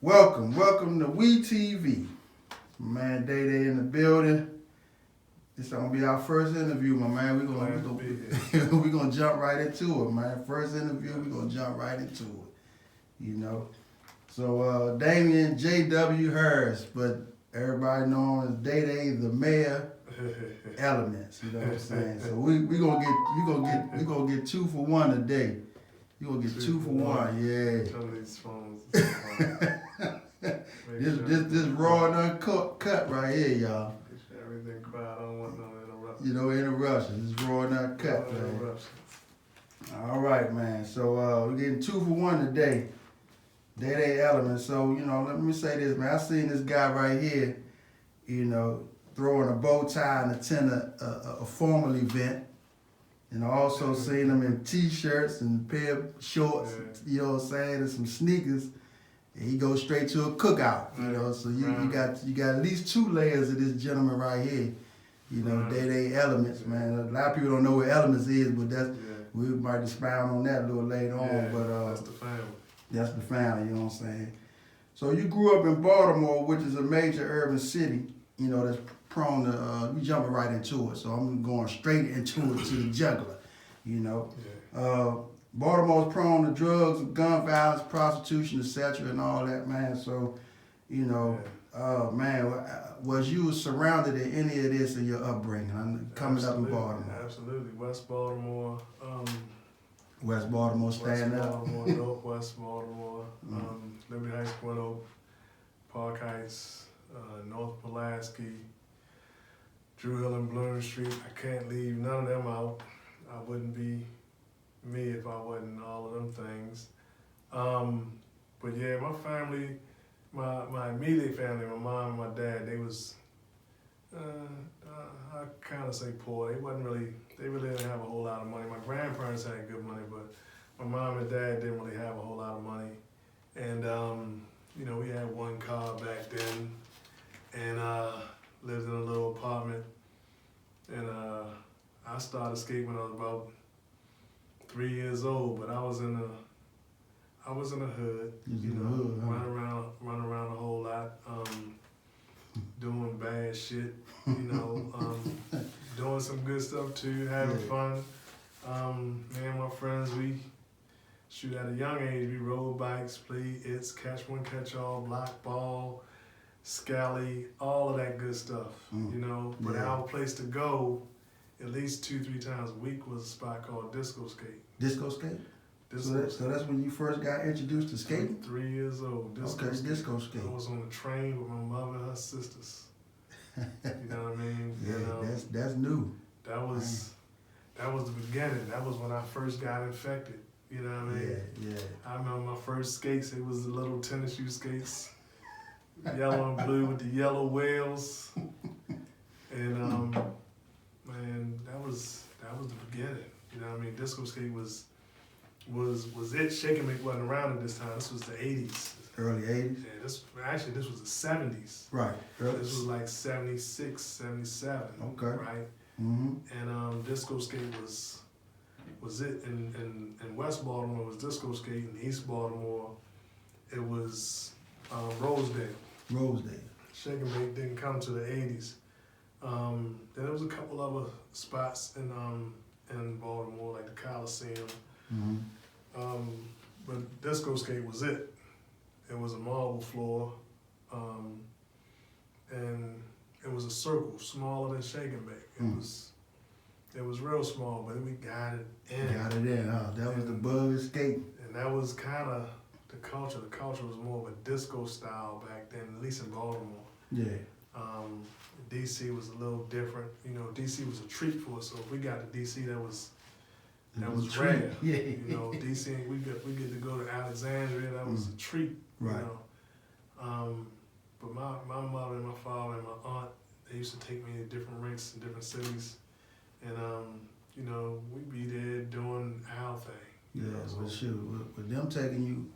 Welcome to We TV. My man Day Day in the building. This gonna be our first interview, my man. We gonna jump right into it, man. First interview, we gonna jump right into it. You know. So Damian J.W. Harris, but everybody know him as Day Day the Mayor Elements. You know what I'm saying? So we gonna get 2 for 1 today. You gonna get 2 for 1, yeah. Some of these phones. This raw and uncut right here, y'all. Everything quiet. I don't want no interruption. You know, interruptions. It's raw and uncut, man. All right, man. So we're getting 2 for 1 today. Day Day Elements. So, you know, let me say this, man. I seen this guy right here, you know, throwing a bow tie and attend a formal event. And I also seen him in t-shirts and a pair of shorts, you know what I'm saying, and some sneakers. And he goes straight to a cookout, you know. So you got at least 2 layers of this gentleman right here. You know, Day Day Elements, man. A lot of people don't know what Elements is, but we might expound on that a little later on. But that's the family. That's the family, you know what I'm saying. So you grew up in Baltimore, which is a major urban city, you know, that's prone to, we jumping right into it. So I'm going straight into it to the juggler, you know. Baltimore's prone to drugs, gun violence, prostitution, etc., and all that, man. So, you know, man, was you surrounded in any of this in your upbringing, coming up in Baltimore? Absolutely. West Baltimore. West Baltimore, stand West up. Baltimore, Northwest Baltimore, Liberty Heights, Gwinnett, Park Heights, North Pulaski, Drew Hill and Bloom Street. I can't leave none of them out. I wouldn't be me if I wasn't all of them things. But yeah, my family, my immediate family, my mom and my dad, they was, I kind of say poor. They really didn't have a whole lot of money. My grandparents had good money, but my mom and dad didn't really have a whole lot of money. And, you know, we had 1 car back then and lived in a little apartment. And I started skating when I was about 3 years old, but I was in the hood, running around a whole lot, doing bad shit, you know, doing some good stuff too, having fun. Me and my friends, we shoot at a young age. We rode bikes, played catch one, catch all, block ball, scally, all of that good stuff, you know. But our place to go at least 2-3 times a week was a spot called Disco Skate. Disco Skate? So that's when you first got introduced to skating? 3 years old. Disco Skate. I was on the train with my mother and her sisters. You know what I mean? Yeah, and, that's new. That was the beginning. That was when I first got infected. You know what I mean? Yeah. I remember my first skates. It was the little tennis shoe skates, yellow and blue with the yellow wheels. And man, that was the beginning. You know what I mean? Disco Skate was it. Shake and Make wasn't around at this time. This was the 80s. Early 80s? Yeah, this was the 70s. Right. This was like 76, 77. Okay. Right? Mm-hmm. And Disco Skate was it. In West Baltimore, it was Disco Skate. In East Baltimore, it was Rosedale. Shake and Make didn't come to the 80s. Then there was a couple other spots in Baltimore, like the Coliseum. Mm-hmm. But Disco Skate was it. It was a marble floor, and it was a circle, smaller than Shake and Bake. It was real small, but we got it in. That was the bug of skating. And that was kind of the culture. The culture was more of a disco style back then, at least in Baltimore. Yeah. DC was a little different. You know, DC was a treat for us. So if we got to DC, that was rare. Yeah. You know, DC, we get to go to Alexandria. That was a treat. Right. You know, but my mother and my father and my aunt, they used to take me to different rinks in different cities, and you know, we'd be there doing our thing. Yeah, but shoot, with them taking you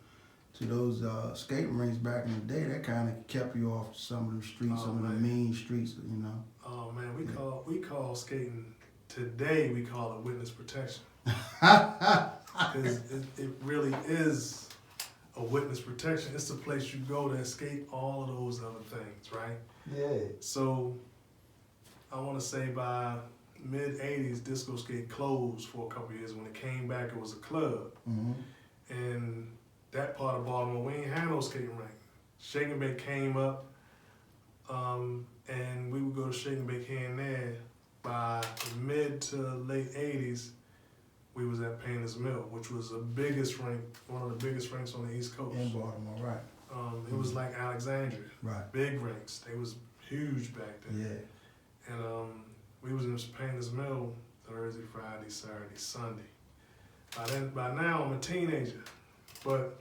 to those skating rinks back in the day, that kind of kept you off some of the streets, some of the mean streets, you know. Oh man, we call skating today. We call it witness protection. Because it really is a witness protection. It's the place you go to escape all of those other things, right? Yeah. So I want to say by mid-'80s, Disco Skate closed for a couple of years. When it came back, it was a club. Mm-hmm. And that part of Baltimore, we ain't had no skating rink. Shake and Bake came up, and we would go to Shake and Bake here and there. By the mid to late 80s, we was at Painters Mill, which was the biggest rink, one of the biggest rinks on the East Coast. In Baltimore, right. It was like Alexandria, Right. big rinks. They was huge back then. Yeah. And we was in Painters Mill Thursday, Friday, Saturday, Sunday. By now I'm a teenager, but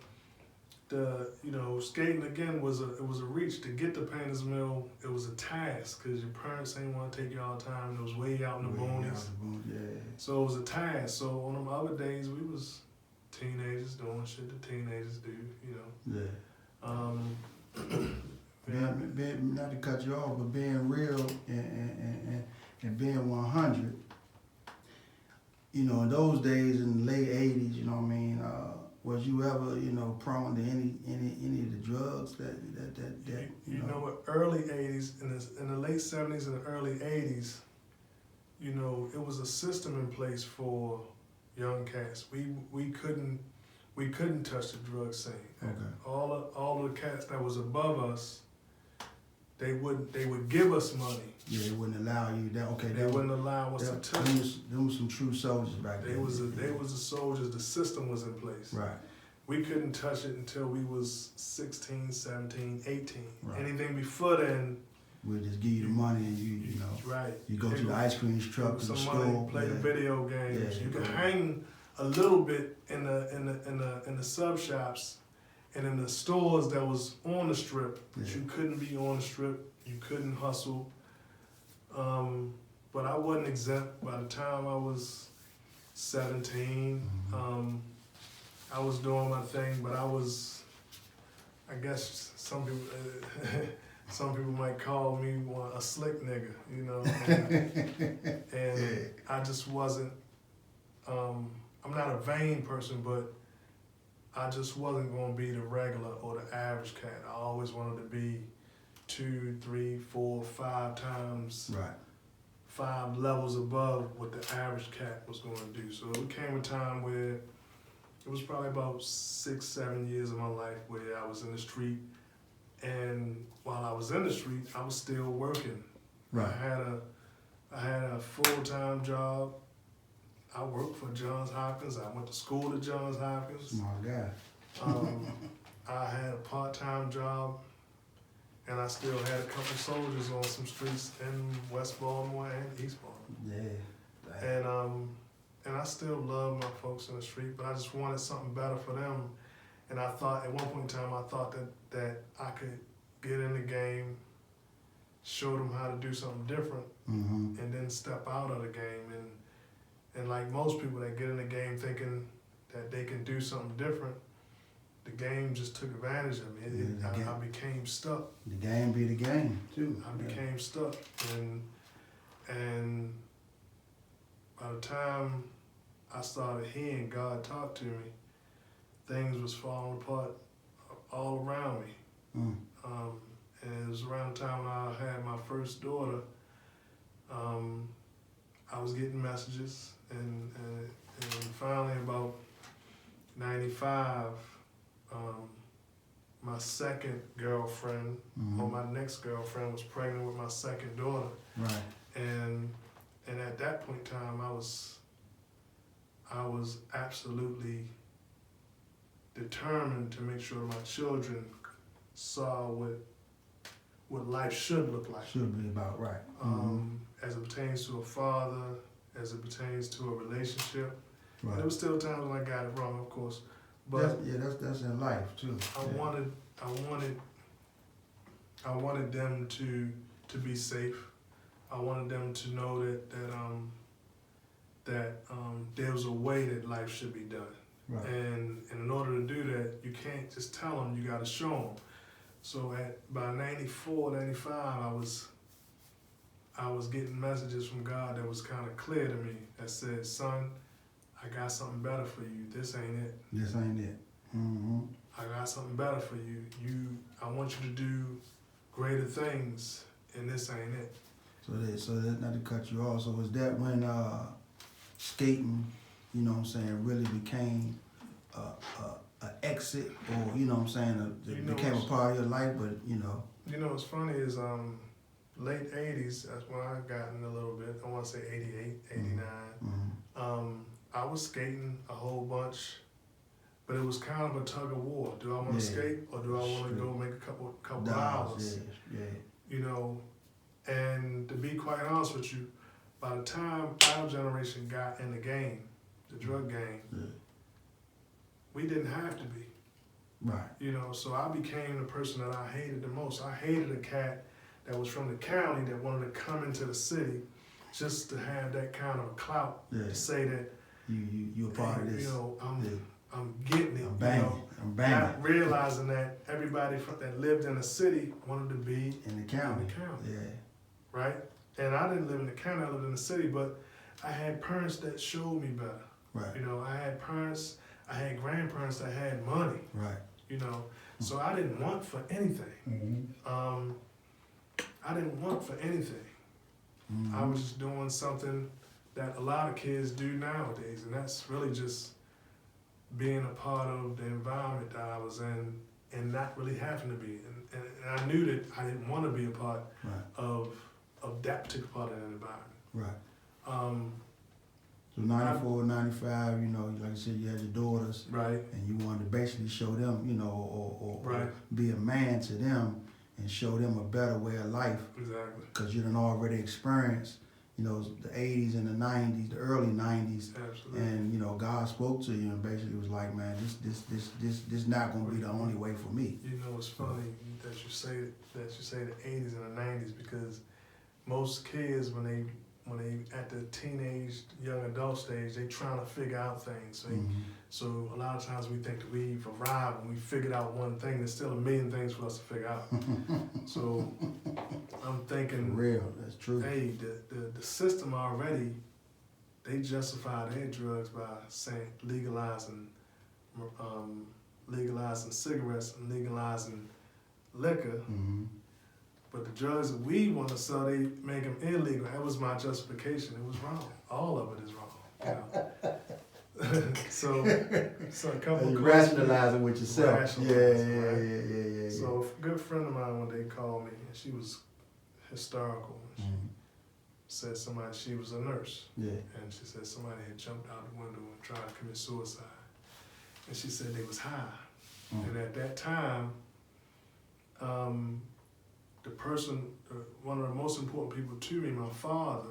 skating again was a reach to get to Painters Mill. It was a task because your parents ain't want to take you all the time. It was way out in the boonies. Yeah. So it was a task. So on them other days we was teenagers doing shit that teenagers do, Being, not to cut you off, but being real and being 100. In those days in the late 80s, was you ever, prone to any of the drugs that early 80s, in the late 70s and the early 80s, it was a system in place for young cats. We couldn't touch the drug scene. Okay. All of the cats that was above us, they would give us money. Yeah, they wouldn't allow you that. Okay, they wouldn't allow us to touch. Them was some true soldiers back then. They was the soldiers. The system was in place. Right. We couldn't touch it until we was 16, 17, 18. Right. Anything before then, we'll just give you the money and you right. You go to the ice cream truck, to the store, play the video games. Yeah, you could hang a little bit in the sub shops and in the stores that was on the strip, but you couldn't be on the strip. You couldn't hustle. But I wasn't exempt. By the time I was 17, I was doing my thing, but I guess some people might call me a slick nigga, and I just wasn't, I'm not a vain person, but I just wasn't gonna be the regular or the average cat. I always wanted to be 2, 3, 4, 5 times, right, 5 levels above what the average cat was gonna do. So it came a time where it was probably about 6, 7 years of my life where I was in the street, and while I was in the street, I was still working. Right. I had a full-time job. I worked for Johns Hopkins. I went to school at Johns Hopkins. Smart guy. I had a part-time job, and I still had a couple soldiers on some streets in West Baltimore and East Baltimore. Yeah. And I still love my folks in the street, but I just wanted something better for them. And I thought, at one point in time, I thought that I could get in the game, show them how to do something different, and then step out of the game. And like most people that get in the game thinking that they can do something different, the game just took advantage of me. I became stuck. The game be the game, too. I became stuck. And by the time I started hearing God talk to me, things was falling apart all around me. And it was around the time when I had my first daughter, I was getting messages, and finally about 95, my second girlfriend, or my next girlfriend, was pregnant with my second daughter. Right. And at that point in time, I was absolutely determined to make sure my children saw what life should look like. Should be about right. As it pertains to a father, as it pertains to a relationship. Right. And there was still times when I got it wrong, of course. But that's in life too. I wanted them to be safe. I wanted them to know that there was a way that life should be done. Right. And in order to do that, you can't just tell them, you got to show them. So by 94, 95, I was getting messages from God that was kind of clear to me that said, son, I got something better for you. This ain't it. This ain't it. I got something better for you. I want you to do greater things, and this ain't it. So that not to cut you off. So was that when skating, you know what I'm saying, really became a exit, or you know what I'm saying, it became a part of your life? But you know. You know what's funny is late 80s, that's when I got in a little bit. I want to say 88, 89. Mm-hmm. I was skating a whole bunch, but it was kind of a tug of war. Do I want to skate, or do I want to go make a couple hours? Yeah. You know, and to be quite honest with you, by the time our generation got in the game, the drug game, we didn't have to be. Right. You know, so I became the person that I hated the most. I hated a cat that was from the county that wanted to come into the city just to have that kind of clout to say that you're a part of this. You know, I'm getting it. I'm banging. Not realizing that everybody that lived in the city wanted to be in the county. Yeah. Right? And I didn't live in the county, I lived in the city, but I had parents that showed me better. Right. You know, I had grandparents that had money. Right. You know, so I didn't want for anything. Mm-hmm. I didn't want for anything. Mm-hmm. I was just doing something that a lot of kids do nowadays, and that's really just being a part of the environment that I was in and not really having to be. And I knew that I didn't want to be a part of that particular part of the environment. Right. So 94, 95, you know, like I said, you had your daughters. Right. And you wanted to basically show them, you know, or be a man to them and show them a better way of life. Exactly. Because you done already experienced, you know, the 80s and the 90s, the early 90s. Absolutely. And, you know, God spoke to you and basically was like, man, this not going to be the only way for me. You know, it's funny that you say the 80s and the 90s, because most kids, when they at the teenage, young adult stage, they trying to figure out things. So a lot of times we think that we've arrived and we figured out one thing. There's still a million things for us to figure out. So I'm thinking, For real, that's true. Hey, the system already, they justify their drugs by saying legalizing cigarettes and legalizing liquor. Mm-hmm. But the drugs that we want to sell, they make them illegal. That was my justification. It was wrong. All of it is wrong. You know? so a couple. You rationalize it with yourself. Yeah. So a good friend of mine one day called me, and she was hysterical. She said she was a nurse. Yeah. And she said somebody had jumped out the window and tried to commit suicide. And she said they was high. And at that time, the person, one of the most important people to me, my father,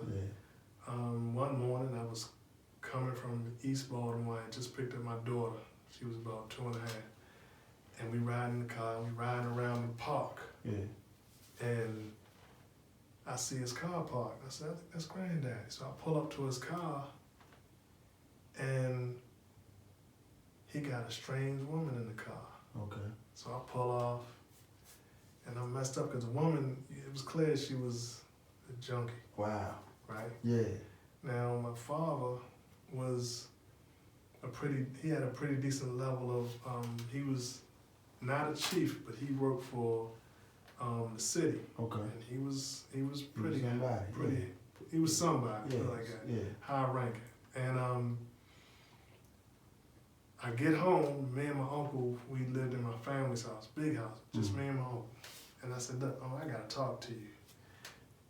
one morning I was coming from East Baltimore. I just picked up my daughter. She was about 2.5. And we riding in the car, we riding around the park. Yeah. And I see his car parked. I said, I think that's Granddaddy. So I pull up to his car, and he got a strange woman in the car. Okay. So I pull off. And I messed up because the woman, it was clear she was a junkie. Wow. Right? Yeah. Now, my father was he had a pretty decent level of, he was not a chief, but he worked for the city. Okay. And he was pretty, he was somebody, like that, high ranking. And I get home, me and my uncle, we lived in my family's house, big house, just me and my uncle. And I said, look, I got to talk to you.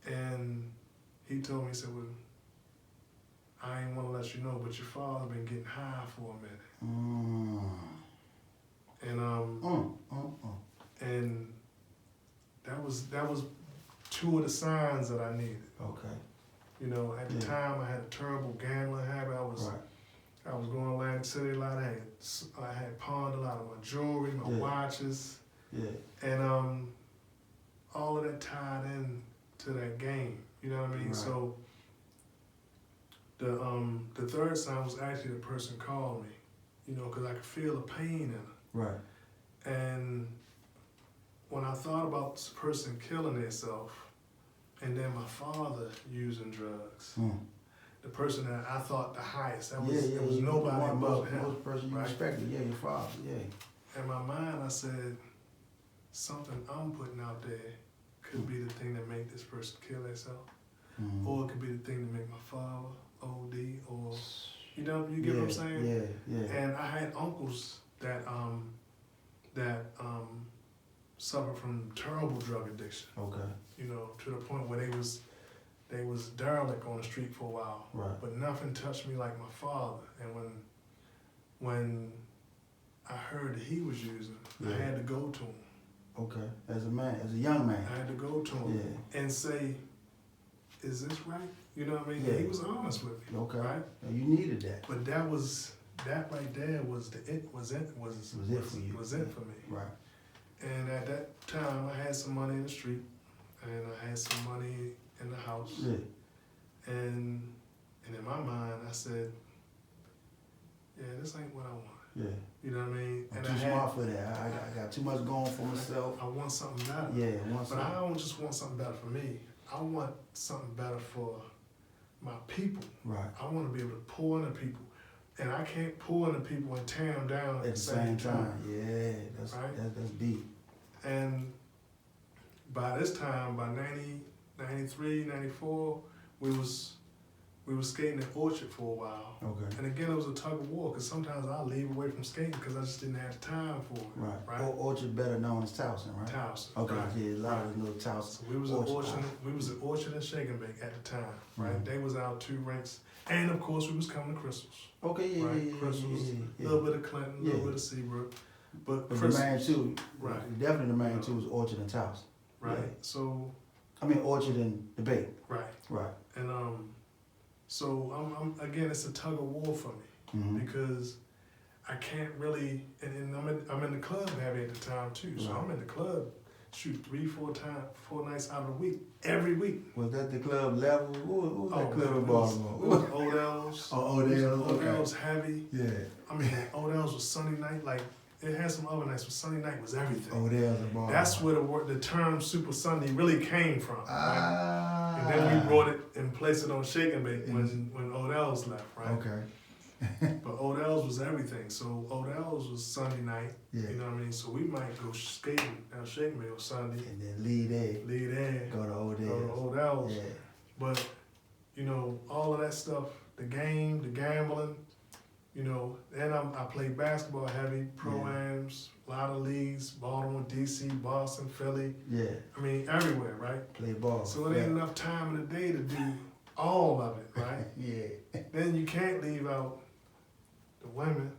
And he told me, he said, well, I ain't want to let you know, but your father been getting high for a minute. And that was two of the signs that I needed. Okay. You know, at the time I had a terrible gambling habit. I was going to Atlantic City a lot. I had pawned a lot of my jewelry, my watches. Yeah. And all of that tied in to that game. You know what I mean? Right. So the third sign was actually the person called me, you know, because I could feel the pain in her. Right. And when I thought about this person killing themselves, and then my father using drugs, the person that I thought the highest, it was nobody above him. Most person you respected, your father, in my mind, I said, something I'm putting out there could be the thing that make this person kill themselves, or it could be the thing that make my father OD, or you get what I'm saying? Yeah, yeah. And I had uncles that suffered from terrible drug addiction. Okay. You know, to the point where they was derelict on the street for a while. Right. But nothing touched me like my father. And when I heard that he was using, I had to go to him. Okay. As a man, as a young man. I had to go to him and say, "Is this right?" You know what I mean? Yeah. He was honest with me. Okay. Right? And you needed that. But that right there was it for me. Right. And at that time, I had some money in the street, and I had some money in the house. Yeah. And in my mind, I said, "Yeah, this ain't what I want." Yeah. You know what I mean? I'm And too smart for that. I got too much going for myself. I want something better. Yeah, But I don't just want something better for me. I want something better for my people. Right. I want to be able to pour into people. And I can't pour into people and tear them down At the same time. Yeah, that's deep. And by this time, by 90, 93, 94, we was skating at Orchard for a while. Okay. And again, it was a tug of war, because sometimes I leave away from skating because I just didn't have the time for it. Right. Right. Orchard better known as Towson, right? Towson. Okay, right. yeah, a lot of know Towson. So we was at Orchard and Shake and Bake at the time, right? Mhm. They was our two rinks. And of course, we was coming to Crystals. Okay, yeah, Right. yeah, Crystals, a yeah. little bit of Clinton, a little Yeah. bit of Seabrook. But But the Crystals, main two, Right. definitely the main two is Orchard and Towson. right? Yeah. So, I mean Orchard and the Bay. right. Right. And so I'm again, it's a tug of war for me. Mm-hmm. Because I can't really, and I'm in the club heavy at the time too. So Right. I'm in the club, shoot 4 nights out of the week, every week. Was that the club level? What was that club in It Baltimore? was Odell's. Oh, Odell's, okay. Odell's heavy. Yeah. I mean, Odell's was Sunday night. Like it had some other nights, but Sunday night was everything. Odell's in Baltimore. That's where the term Super Sunday really came from. Right? Ah. And then we brought it and placed it on Shake and Bake when Odell's left, right? Okay. But Odell's was everything. So Odell's was Sunday night. Yeah. You know what I mean? So we might go skating down Shake and Bake on Sunday. And then leave there. Leave there. Go to Go to Odell's. Odell's. Yeah. But, you know, all of that stuff, the game, the gambling, you know, and I played basketball heavy, pro-ams, a lot of leagues, Baltimore, DC, Boston, Philly. Yeah. I mean, everywhere, right? Play ball. So it ain't enough time in the day to do all of it, right? Yeah. Then you can't leave out the women.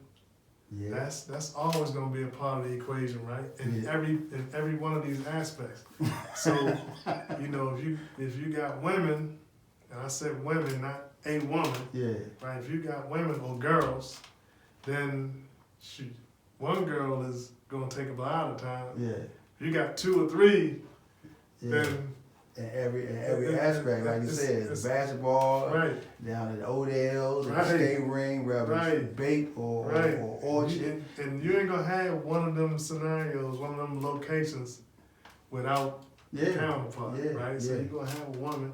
Yeah. That's always gonna be a part of the equation, right? In Yeah. every one of these aspects. So, you know, if you got women, and I said women, not a woman, Yeah. right? If you got women or girls, then shoot, one girl is gonna take up a lot of time. Yeah. If you got 2 or 3, Yeah. then In every aspect, like you said, it's- basketball, right, down at Odell's, Right. the skate ring, whether it's Right. bait or right. orchard. And you ain't gonna have one of them scenarios, one of them locations without the Yeah. counterpart, Yeah, right? So yeah. you're gonna have a woman.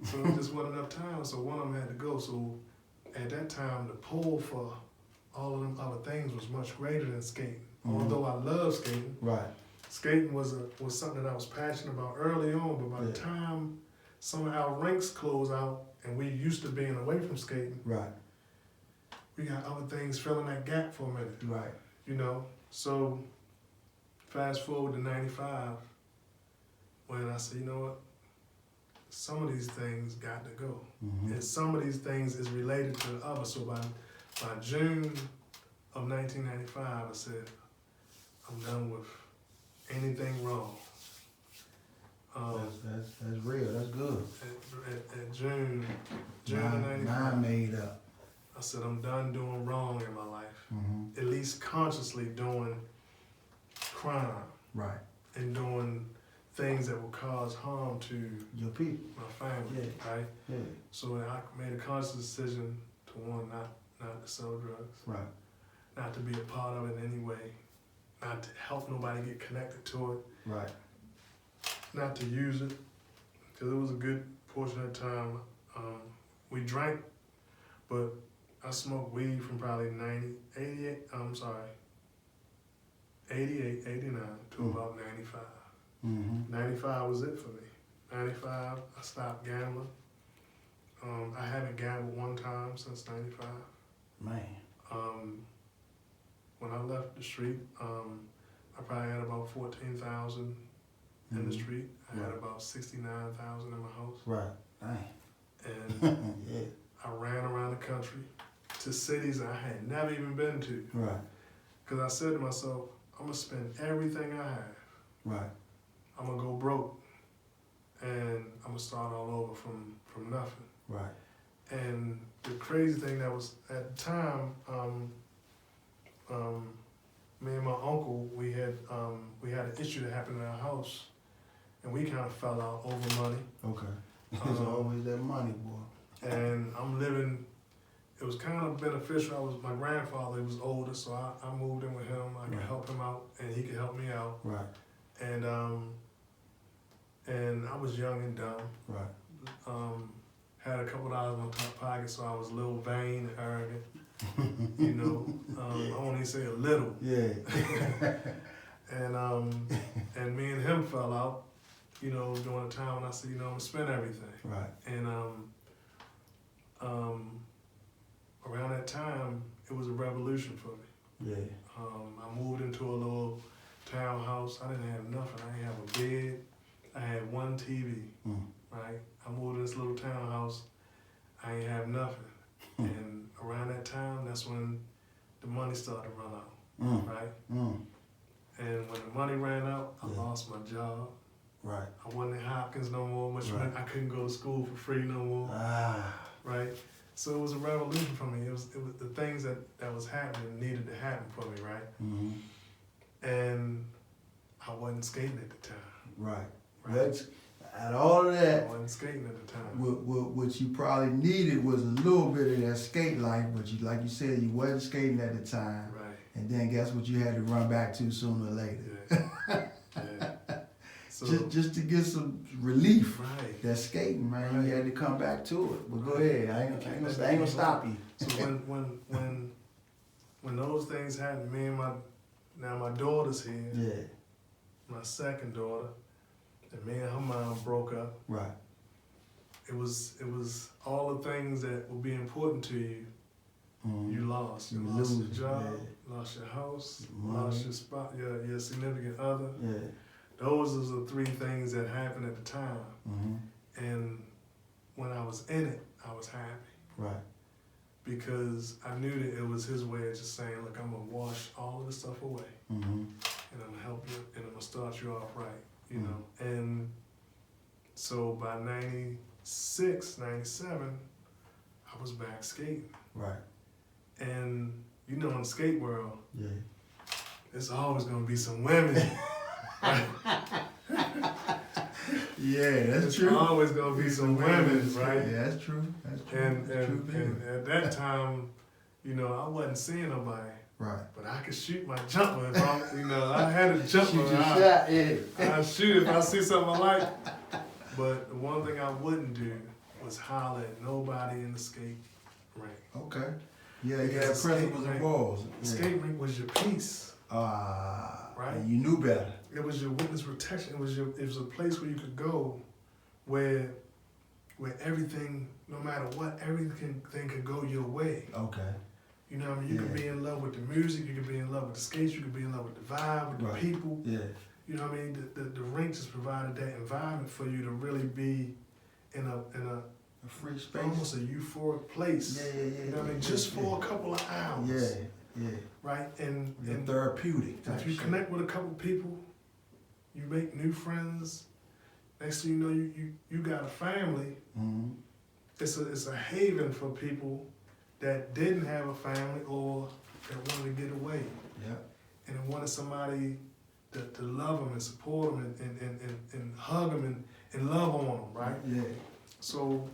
So it just wasn't enough time, so one of them had to go. So at that time, the pull for all of them other things was much greater than skating. Mhm. Although I love skating, Right. skating was something that I was passionate about early on. But by the Yeah. time some of our rinks closed out and we used to being away from skating, Right. we got other things filling that gap for a minute. Right. You know, so fast forward to 95, when I said, you know what, some of these things got to go. Mm-hmm. And some of these things is related to the other. So by June of 1995, I said, I'm done with anything wrong. That's real. That's good. At June of 95, Mine made up. I said, I'm done doing wrong in my life. Mm-hmm. At least consciously doing crime Right. and doing things that will cause harm to Your people. my family, right? Yeah. So I made a conscious decision to one, not to sell drugs, Right. not to be a part of it in any way, not to help nobody get connected to it, Right. not to use it, because it was a good portion of the time. We drank, but I smoked weed from probably 88, 88, 89 to about 95. 95 was it for me. 95, I stopped gambling. I haven't gambled one time since 95. Man. When I left the street, I probably had about 14,000 in the street. I had about 69,000 in my house. Right. Dang. And Yeah. I ran around the country to cities I had never even been to. Right. Because I said to myself, I'm going to spend everything I have. Right. I'm going to go broke. And I'm going to start all over from nothing. Right. And the crazy thing that was at the time, me and my uncle, we had an issue that happened in our house, and we kind of fell out over money. Okay. There's always that money, boy. And I'm living. It was kind of beneficial. My grandfather, he was older, so I moved in with him. I could help him out, and he could help me out. Right. And I was young and dumb. Right. Had a couple dollars in my top pocket, so I was a little vain and arrogant. You know, I won't even say a little. Yeah. And me and him fell out, you know, during the time when I said, you know, I'm gonna spend everything. Right. And around that time, it was a revolution for me. Yeah. I moved into a little townhouse. I didn't have nothing. I didn't have a bed. I had one TV. Right. I moved to this little townhouse. I ain't have nothing. And around that time, that's when the money started to run out. Right. And when the money ran out, I lost my job. Right. I wasn't at Hopkins no more, which meant I couldn't go to school for free no more. Right. So it was a revolution for me. It was the things that was happening needed to happen for me, right? And I wasn't skating at the time. Right. That's, out of all of that, I wasn't skating at the time. what you probably needed was a little bit of that skate life, but you, like you said, you wasn't skating at the time. Right. And then guess what you had to run back to sooner or later? Yeah. So, just to get some relief. Right. That skating, man, you had to come back to it. But go ahead, I ain't gonna stop you. So when those things happened, me and my daughter's here. Yeah. My second daughter, and me and her mom broke up. Right. It was all the things that will be important to you. You lost. You lost your job, lost your house, lost your spot, your significant other. Yeah. Those are the three things that happened at the time. And when I was in it, I was happy. Right. Because I knew that it was his way of just saying, look, I'm going to wash all of this stuff away. And I'm going to help you, and I'm going to start you off right, you know. And so by 96, 97, I was back skating. Right. And, you know, in the skate world, Yeah. there's always going to be some women. Yeah, that's There's true. always going to be some women, right? Yeah, that's true. That's true. And true, at that time, you know, I wasn't seeing nobody. right. But I could shoot my jumper if I, you know, I had a jumper. Shoot your shot, yeah. I shoot if I see something I like. But the one thing I wouldn't do was holler at nobody in the skate rink. Okay. Yeah, you Because had the skate principles and rink- balls. The skate rink was your peace. Right. Right. And you knew better. It was your witness protection. It was a place where you could go where everything, no matter what, everything could go your way. Okay. You know what I mean? You could be in love with the music, you could be in love with the skates, you could be in love with the vibe, with the people. Yeah. You know what I mean? The rink just provided that environment for you to really be in a free space. almost a euphoric place. Yeah. You know what I mean? Just for a couple of hours. Yeah. Right? And Therapeutic. if you connect with a couple people, you make new friends. Next thing you know, you got a family. It's a haven for people that didn't have a family or that wanted to get away. Yeah. And wanted somebody to love them and support them and hug them and love on them, right? Yeah. So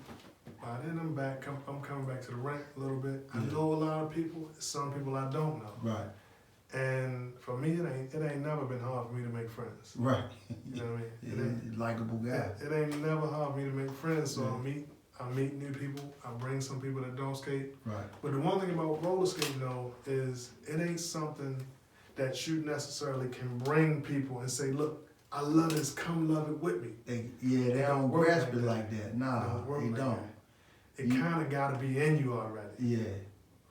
by then I'm coming back to the rink a little bit. I know a lot of people, some people I don't know. Right. And for me, it ain't never been hard for me to make friends. Right. You know what I mean? Yeah, likable guy. It ain't never hard for me to make friends, so I meet new people. I bring some people that don't skate. Right. But the one thing about roller skating though is it ain't something that you necessarily can bring people and say, look, I love this, come love it with me. They don't grasp it like that. Nah, they don't. It kind of got to be in you already. Yeah.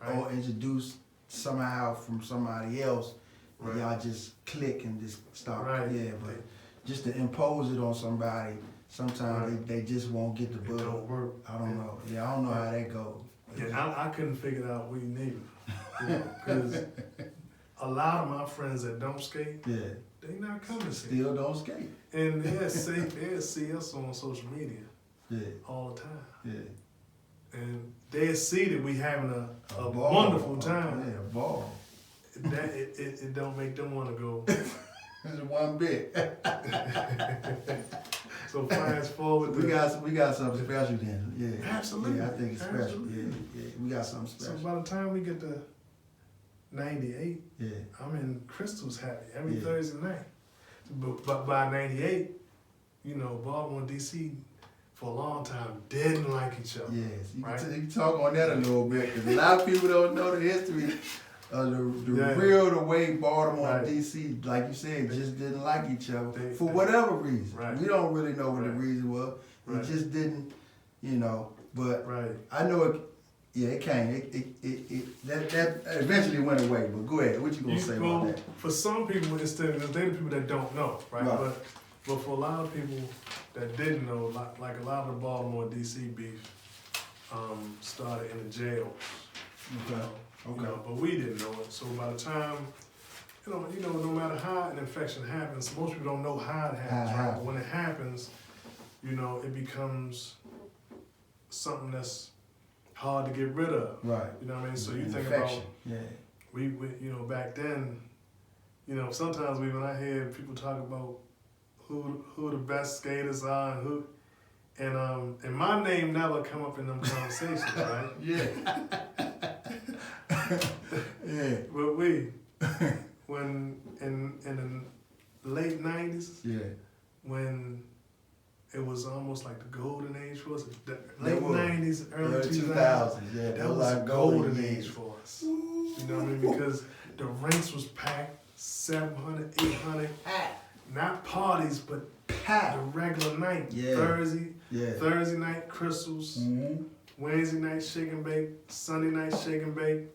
Right? Or introduced somehow from somebody else, and Right. y'all just click and just start. Right. Yeah, but just to impose it on somebody, sometimes Right. they just won't get the It bug. don't work. I don't know. Yeah, I don't know how that goes. Yeah, I couldn't figure it out weed neither. Because a lot of my friends that don't skate, Yeah. they not coming to skate. Still don't skate. And they'll see us on social media Yeah. all the time. Yeah. And they'll see that we having a ball. wonderful time. Yeah, a ball. That it don't make them want to go. It's one bit. So fast forward. We got something special then. Yeah. Absolutely. Yeah, I think it's special. Absolutely. Yeah, yeah. We got something So special. by the time we get to 98, Yeah. I'm in Crystal's happy every Yeah. Thursday night. But by 98, you know, Baltimore and DC for a long time didn't like each other. Yes. You Right. can talk on that a little bit because a lot of people don't know the history of the way Baltimore and Right. DC, like you said, just didn't like each other They- for they- whatever reason. Right. We don't really know what the Right. reason was. Right. It just didn't, you know. But Right. I know it. Yeah, it came. That eventually went away. But go ahead. What you gonna say about that? For some people, it's they're the people that don't know, right? Right. But for a lot of people that didn't know, like a lot of the Baltimore DC beef started in the jail. Okay. You know, but we didn't know it. So by the time, you know, no matter how an infection happens, most people don't know how it happens, right? But when it happens, you know, it becomes something that's hard to get rid of. Right. You know what I mean? So you An think infection. about Yeah. we you know, back then, you know, sometimes when I hear people talk about who the best skaters are and my name never come up in them conversations, right? Yeah. Yeah. But when in the late 90s, Yeah. when it was almost like the golden age for us, the They late were. 90s, early Early 2000s, 2000s. Yeah. that was a golden age for us. You know what I mean? Because the rinks was packed, 700, 800, not parties, but the regular night. Yeah. Thursday night Crystals, Mm-hmm. Wednesday night Shake and Bake, Sunday night Shake and Bake.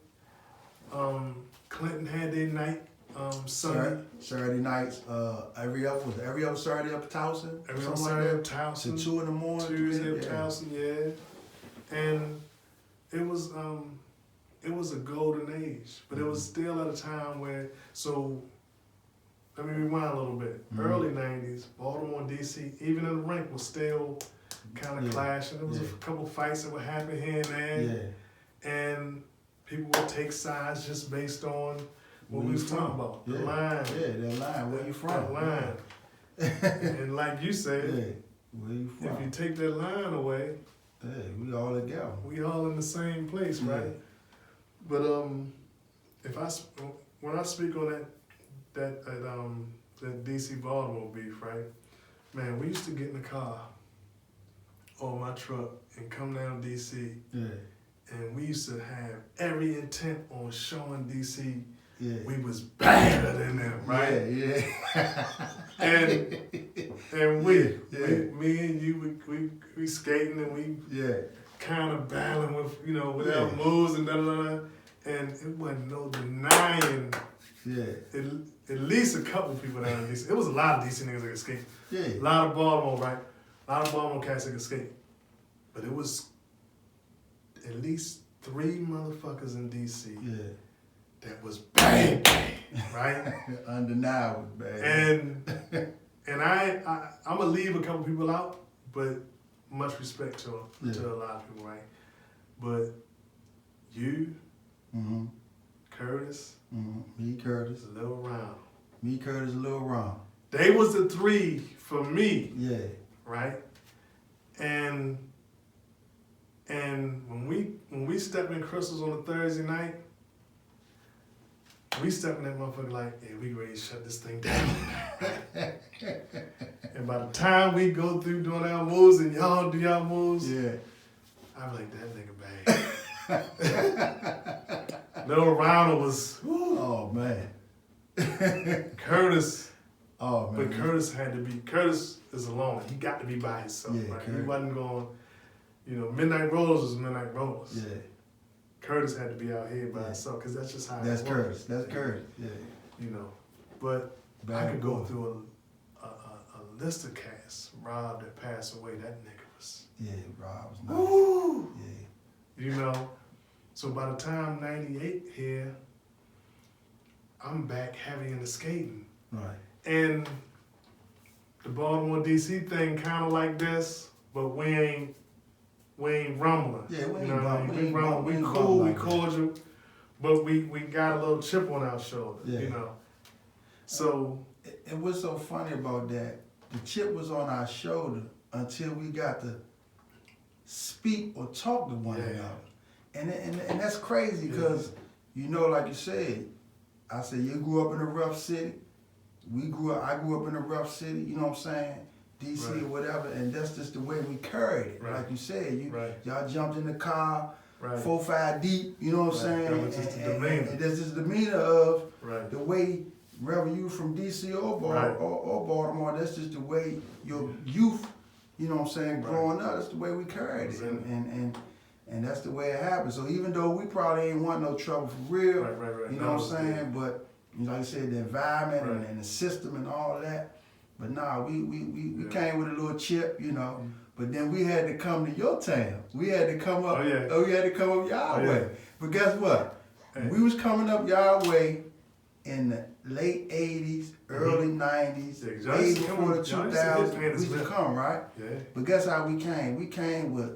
Clinton had their night Sunday. Saturday nights. Every other Saturday up Towson. Every Something Saturday like up that. Towson. To 2 in the morning. Tuesday up Yeah. Towson, yeah. And it was a golden age, but it was still at a time where, so let me rewind a little bit. Mhm. Early 90s, Baltimore and DC, even in the rink was still kind of Yeah. clashing. There was Yeah. a couple fights that would happen here and there. Yeah. And people would take sides just based on what Where we you was talking from? about. Yeah. The line. Yeah, that line. Where you from? That line. And like you Yeah. said, Where you if you from? take that line away, Yeah, we all together. we all in the same place, Yeah. right? But when I speak on that DC Baltimore beef, right? Man, we used to get in the car or my truck and come down DC, Yeah. and we used to have every intent on showing DC Yeah. we was better than them, right? Yeah. And we, Yeah. me and you, we skating and we Yeah. kind of battling with, you know, with Yeah. our moves and da. And it wasn't no denying Yeah. at least a couple people down in DC. It was a lot of DC niggas that could skate. A Yeah. lot of Baltimore, right? A lot of Baltimore cats that could skate. But it was at least 3 motherfuckers in DC Yeah. that was bang, bang, right? Undeniable, man. And I'm gonna leave a couple people out, but much respect to them, to a lot of people, right? But you, Mm-hmm. Curtis, Mm-hmm. Me, Curtis. Lil Round, Me, Curtis, Lil Ron. they was the 3 for me, Yeah. right? And when we step in Crystals on a Thursday night, we step in that motherfucker like, yeah, we ready to shut this thing down. And by the time we go through doing our moves and y'all do y'all moves, Yeah. I'm like, that nigga bang. Lil Ronald was, Oh, man. Curtis. Oh man. But Curtis is alone. He got to be by himself, Yeah, right? Curtis. He wasn't going, Midnight Rollers was Midnight Rollers. Yeah. Curtis had to be out here by himself because that's just how That's it Curtis. works. That's Curtis. Yeah. But I Bad could go boy. through a list of cats. Rob that passed away, that nigga was. Yeah, Rob was nice. Woo! Yeah. So by the time 98 here, I'm back heavy into skating. Right. And the Baltimore DC thing kind of like this, but we ain't rumbling. Yeah, we ain't what I mean? rumbling. We ain't We rumbling cool, we like that. cordial, but we got a little chip on our shoulder, Yeah. So And what's so funny about that, the chip was on our shoulder until we got to speak or talk to one another. And that's crazy because, like you said, I said, you grew up in a rough city. I grew up in a rough city, you know what I'm saying? DC Right. or whatever, and that's just the way we carried it. Right. Like you said, Right. y'all jumped in the car, right, 4-5 deep, you know what I'm Right. saying? That was just the demeanor. And that's just the demeanor of right, the way, whether you from DC or Right. or Baltimore, that's just the way your youth, you know what I'm saying, Right. growing up, that's the way we carried it. Exactly. And that's the way it happened. So even though we probably ain't want no trouble for real, right. you know what I'm saying, but like I said, the environment Right. and the system and all that. But nah, we Yeah. came with a little chip, But then we had to come to your town. We had to come up. Oh, yeah. We had to come up y'all Oh, yeah. way. But guess what? Hey. We was coming up y'all way in the late '80s, early '90s, Yeah, y'all way used to come before the up- y'all used to hit 2000s. We Painters used to Mill. come, right? Yeah. But guess how we came? We came with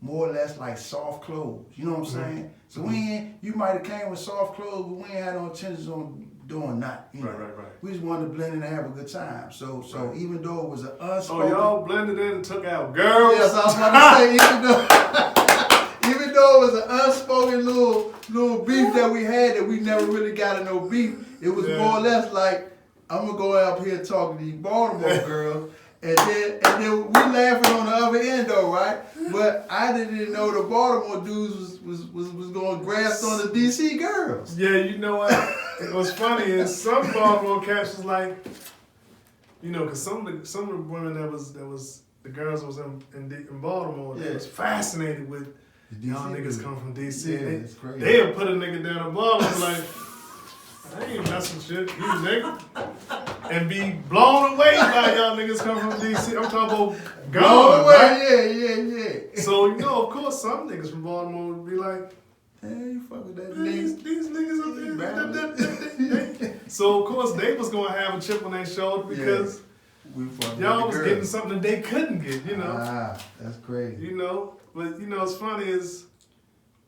more or less like soft clothes. You know what I'm Mhm. saying? So you might have came with soft clothes, but we ain't had no intentions on doing that. You know? Right. We just wanted to blend in and have a good time. So Right. even though it was an Oh, unspoken, y'all blended in and took out girls. yes, I was about to say, even though it was an unspoken little beef that we had that we never really got in no beef, it was Yeah. more or less like, I'm gonna go out here and talk to these Baltimore girls, and then we laughing on the other end though, right? But I didn't know the Baltimore dudes was going grass on the DC girls. Yeah, you know what? What's funny is some Baltimore cats was like, because some of the women that was the girls that was in Baltimore, they Yeah. was fascinated with y'all niggas dudes. come from DC. Yeah, it's crazy. They'll put a nigga down in Baltimore like, I ain't messing shit, you nigga. And be blown away by y'all niggas come from DC. I'm talking about Blown gone, away, right? yeah. So, of course, some niggas from Baltimore would be like, Hey, you fuck with that these nigga. niggas up there. So, of course, they was going to have a chip on their shoulder because We fuck with y'all the was girls. getting something that they couldn't get, Ah, that's crazy. But, what's funny is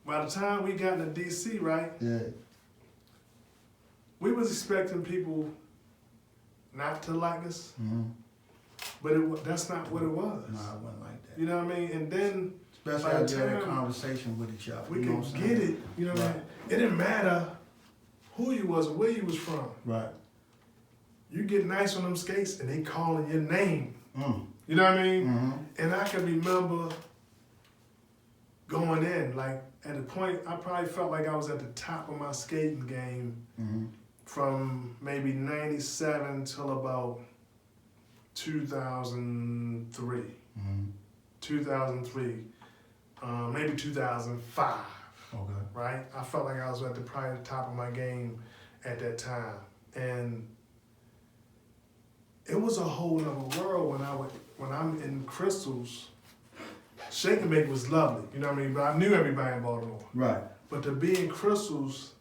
by the time we got into DC, right, Yeah. we was expecting people not to like us, Mm-hmm. but that's not what it was. No, I wasn't like that. You know what I mean? And then Especially by the after that time conversation with each other. we you know could what I'm get saying? it. You know what I Right. mean? It didn't matter who you was or where you was from. Right. You get nice on them skates and they calling your name. Mm. You know what I mean? Mm-hmm. And I can remember going in, like at a point, I probably felt like I was at the top of my skating game Mm-hmm. from maybe 97 till about 2003. Mm-hmm. 2003, maybe 2005, Okay. right? I felt like I was at probably the top of my game at that time. And it was a whole other world when I'm in Crystals. Shake and Bake was lovely, you know what I mean? But I knew everybody in Baltimore. Right. But to be in Crystals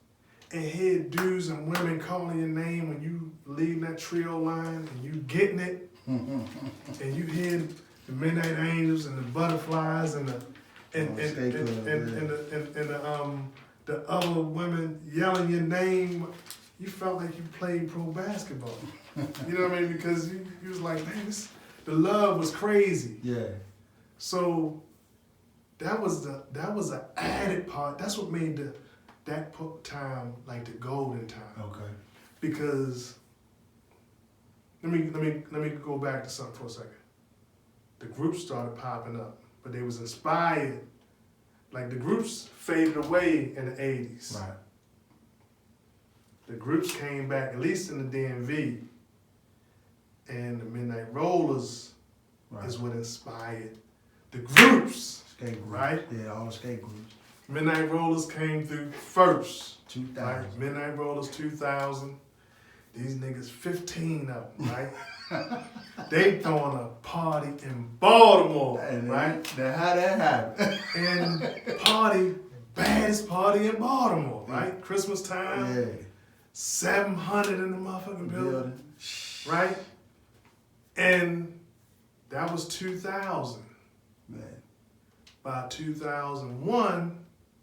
and hear dudes and women calling your name when you leading that trio line and you getting it, and you hear the Midnight Angels and the Butterflies and the other women yelling your name, you felt like you played pro basketball. You know what I mean? Because you was like, man, the love was crazy. Yeah. So that was an added part. That's what made that time like the golden time. Okay. Because let me go back to something for a second. The groups started popping up, but they was inspired. Like the groups faded away in the 80s. Right. the groups came back, at least in the DMV, and the Midnight Rollers Right. is what inspired the groups, Skate groups. right? Yeah, all the skate groups. Midnight Rollers came through first, 2000. right? Midnight Rollers 2000. These niggas, 15 of them, right? They throwing a party in Baltimore, And right? Now how that happened? And baddest party in Baltimore, right? Christmas time, Yeah. 700 in the motherfucking building, Building. right? And that was 2000. Man. By 2001,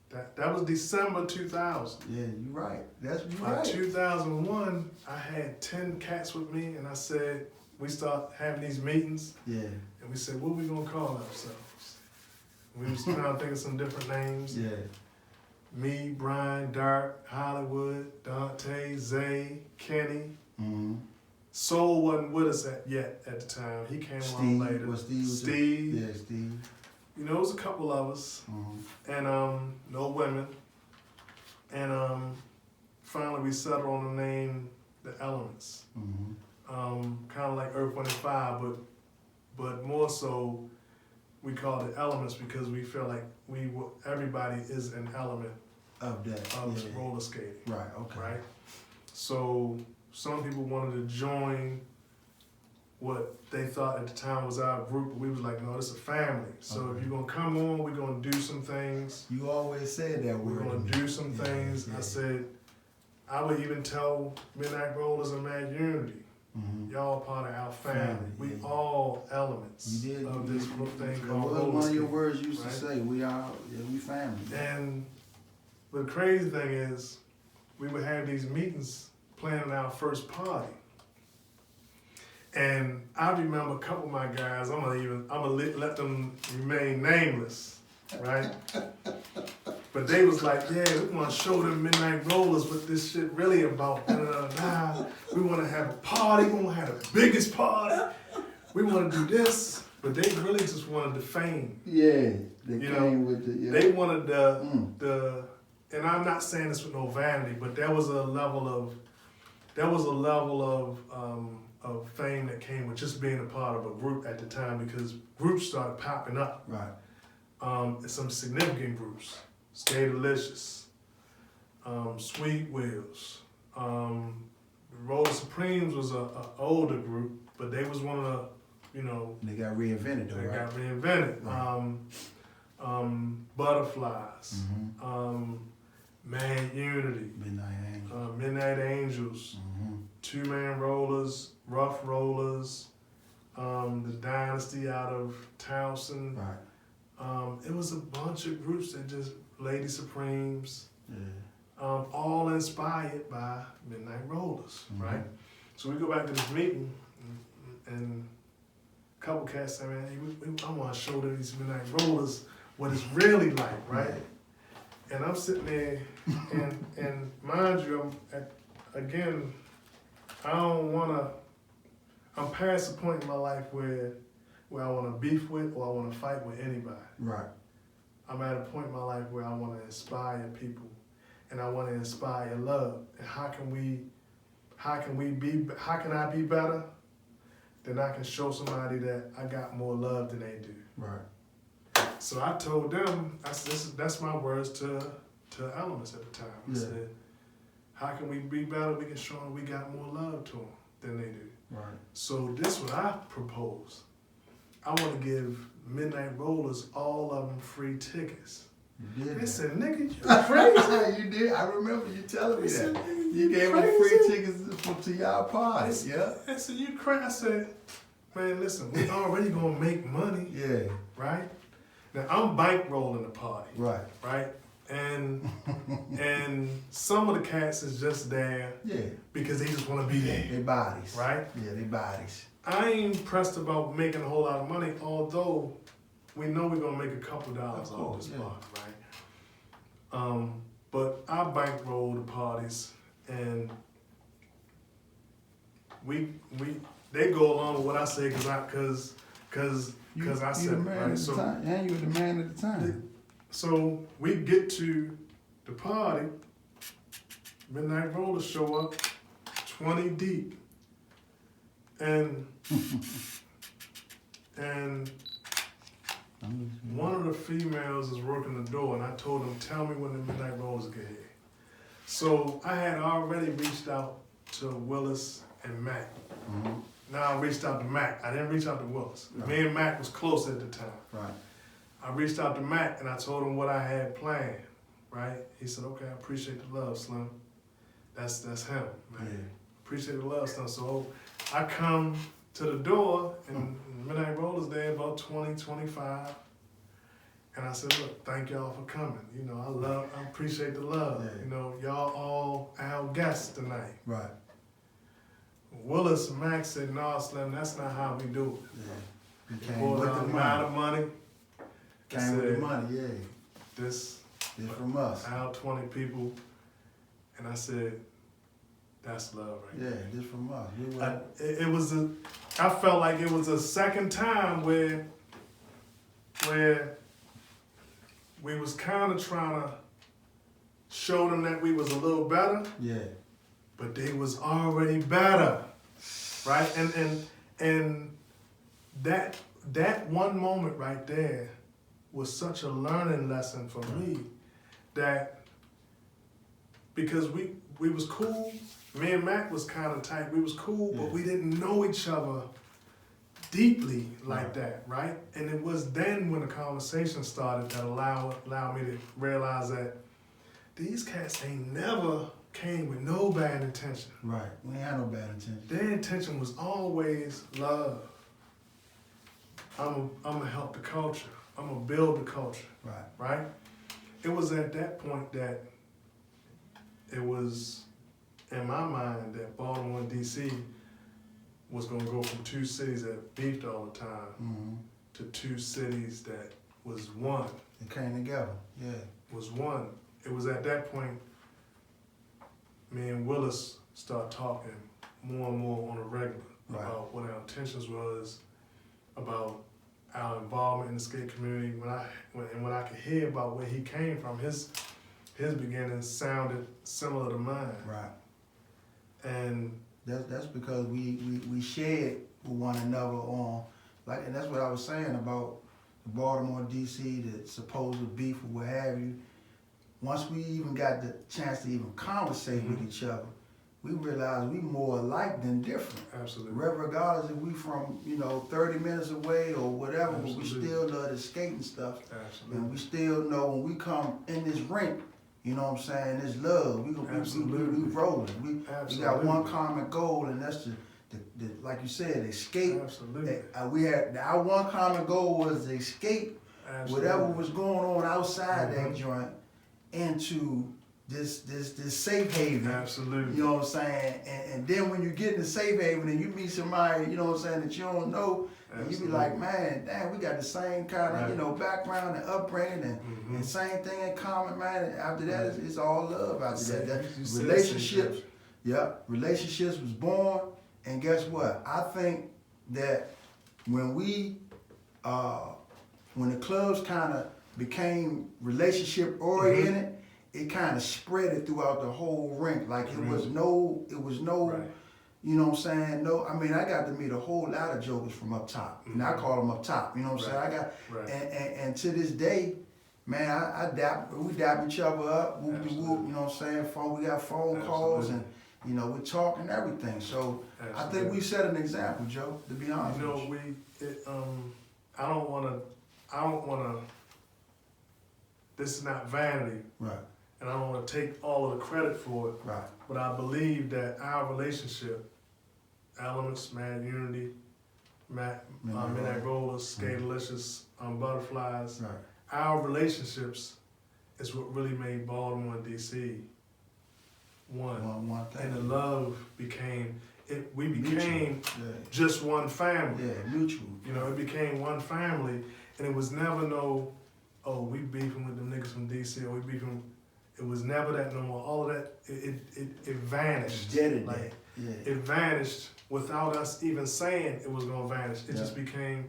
that was December 2000. Yeah, you right. That's you By right. 2001, I had 10 cats with me, and I said, we start having these meetings, Yeah. and we said, what we gonna call ourselves? We was trying to think of some different names. Yeah. Me, Brian, Dark, Hollywood, Dante, Zay, Kenny. Mm-hmm. Soul wasn't with us yet at the time. He came along later. Was Steve? Steve. Yeah, Steve. You know, it was a couple of us. Mm-hmm. And no women. And finally we settled on the name The Elements. Mm-hmm. Kind of like Earth, Wind, and Fire, but more so we call it Elements because we feel like everybody is an element Of that. of Yeah. roller skating, Right. Okay. right? So some people wanted to join what they thought at the time was our group, but we was like, no, it's a family. So Okay. if you're gonna come on, we're gonna do some things. You always said that We're word. gonna to me. do some Yeah, things. yeah. I said, I would even tell Midnight Rollers and Mad Unity, Mm-hmm. y'all part of our family. Family, We yeah. all elements You did. of this little thing That called was roller one of your skating. words you used right? to say. We all, yeah, we family. And the crazy thing is, we would have these meetings planning our first party. And I remember a couple of my guys, I'm gonna let them remain nameless, right? But they was like, yeah, we wanna show them Midnight Rollers what this shit really about. We wanna have a party, we wanna have the biggest party. We wanna do this. But they really just wanted the fame. Yeah. They You came with the. Yeah. They wanted Mm. the, and I'm not saying this with no vanity, but there was a level of fame that came with just being a part of a group at the time because groups started popping up. Right. Some significant groups, Skadelicious, Sweet Wheels, Roller Supremes was a older group, but they was one of the, They got reinvented though, they right? got reinvented. Right. Butterflies, Mm-hmm. Mad Unity, Midnight Angel. Midnight Angels, Mm-hmm. Two-Man Rollers, Rough Rollers, the Dynasty out of Towson. Right. It was a bunch of groups that just, Lady Supremes, Yeah. all inspired by Midnight Rollers, Mhm. right? So we go back to this meeting, and a couple cats say, man, I want to show these Midnight Rollers what it's really like, right? And I'm sitting there, and mind you, again, I don't want to, I'm past the point in my life where I want to beef with or I want to fight with anybody. Right. I'm at a point in my life where I want to inspire people, and I want to inspire love. And how can I be better? Then I can show somebody that I got more love than they do. Right. So I told them, that's my words to Elements at the time. I Yeah. said, how can we be better? We can show them we got more love to them than they do. Right. So this is what I propose. I want to give Midnight Rollers, all of them, free tickets. You did They that. said, nigga, you crazy. You did. I remember you telling me They said, that. "Nigga, You gave them free crazy." tickets to y'all party. Yeah. I said, you crazy. I said, man, listen, we already gonna make money, Yeah. right? Now I'm bankrolling the party, Right. right? And some of the cats is just there Yeah. because they just want to be there, They bodies. right? Yeah, they bodies. I ain't pressed about making a whole lot of money, although we know we're gonna make a couple dollars Of off course, this yeah. party, right? But I bankroll the parties, and they go along with what I say because I You said the it, man right? at the time. And you were the man at the time. So we get to the party, Midnight Rollers show up 20 deep. And one of the females is working the door, and I told them, tell me when the Midnight Rollers get here. So I had already reached out to Willis and Mac. Mm-hmm. Now I reached out to Mac. I didn't reach out to Willis. Right. Me and Mac was close at the time. Right. I reached out to Mac and I told him what I had planned, right? He said, okay, I appreciate the love, Slim. That's him, man. Yeah. Appreciate the love, Slim. So I come to the door and Midnight Rollers there about 20, 25. And I said, look, thank y'all for coming. You know, I appreciate the love. Yeah. You know, y'all all our guests tonight. Right. Willis and Mac said, no, Slim, that's not how we do it. Yeah. You They came pulled with out the a amount of money. money. Came with said, the money, yeah. This It's from us. our 20 people. And I said, that's love right Yeah, this from us. We were, I felt like it was a second time where we was kind of trying to show them that we was a little better, yeah. but they was already better, right? And that one moment right there was such a learning lesson for me, that because we was cool, me and Mac was kind of tight, we was cool, but we didn't know each other deeply like that, right? And it was then when the conversation started that allowed me to realize that these cats ain't never came with no bad intention. Right. We ain't had no bad intention. Their intention was always love. I'm gonna help the culture. I'm gonna build the culture, Right. right? It was at that point that it was in my mind that Baltimore and DC was gonna go from two cities that beefed all the time Mm-hmm. to two cities that was one. It came together. Yeah. Was one. It was at that point me and Willis started talking more and more on a regular about what our intentions was, about our involvement in the skate community. When I could hear about where he came from, his beginnings sounded similar to mine. Right. And That's because we shared with one another on, like, and that's what I was saying about the Baltimore, DC, the supposed beef or what have you. Once we even got the chance to even conversate with each other, we realized we more alike than different. absolutely. Regardless if we from, 30 minutes away or whatever, but we Absolutely. still love the skating stuff. Absolutely. And we still know when we come in this rink, you know what I'm saying, this love, we rolling. We got one common goal, and that's the like you said, escape. Absolutely. Our one common goal was to escape Absolutely. whatever was going on outside that joint into this safe haven. Absolutely. You know what I'm saying? And then when you get in the safe haven and you meet somebody, you know what I'm saying, that you don't know, and you be like, man, damn, we got the same kind of, background and upbringing and same thing in common, man. And after that, it's all love after that. Relationships, relationships was born. And guess what? I think that when when the clubs kind of became relationship oriented, it kind of spread it throughout the whole rink. Like it was no, you know what I'm saying? No, I mean, I got to meet a whole lot of jokers from up top. And I call them up top, you know what I'm saying? And to this day, man, we dap each other up, whoop de whoop, you know what I'm saying? We got phone calls and, we talk and everything. So I think we set an example, Joe, to be honest with you. I don't wanna, this is not vanity. Right. And I don't want to take all of the credit for it. Right. But I believe that our relationship, Elements, Mad Unity, Midnight Rollers, Skatalicious, Butterflies, our relationships is what really made Baltimore and DC one. One thing. And the love became, we became mutual. just one family. Yeah, mutual. It became one family, and it was never we beefing with them niggas from DC, or we beefing. It was never that no more. All of that, it vanished. It vanished without us even saying it was gonna vanish. It just became,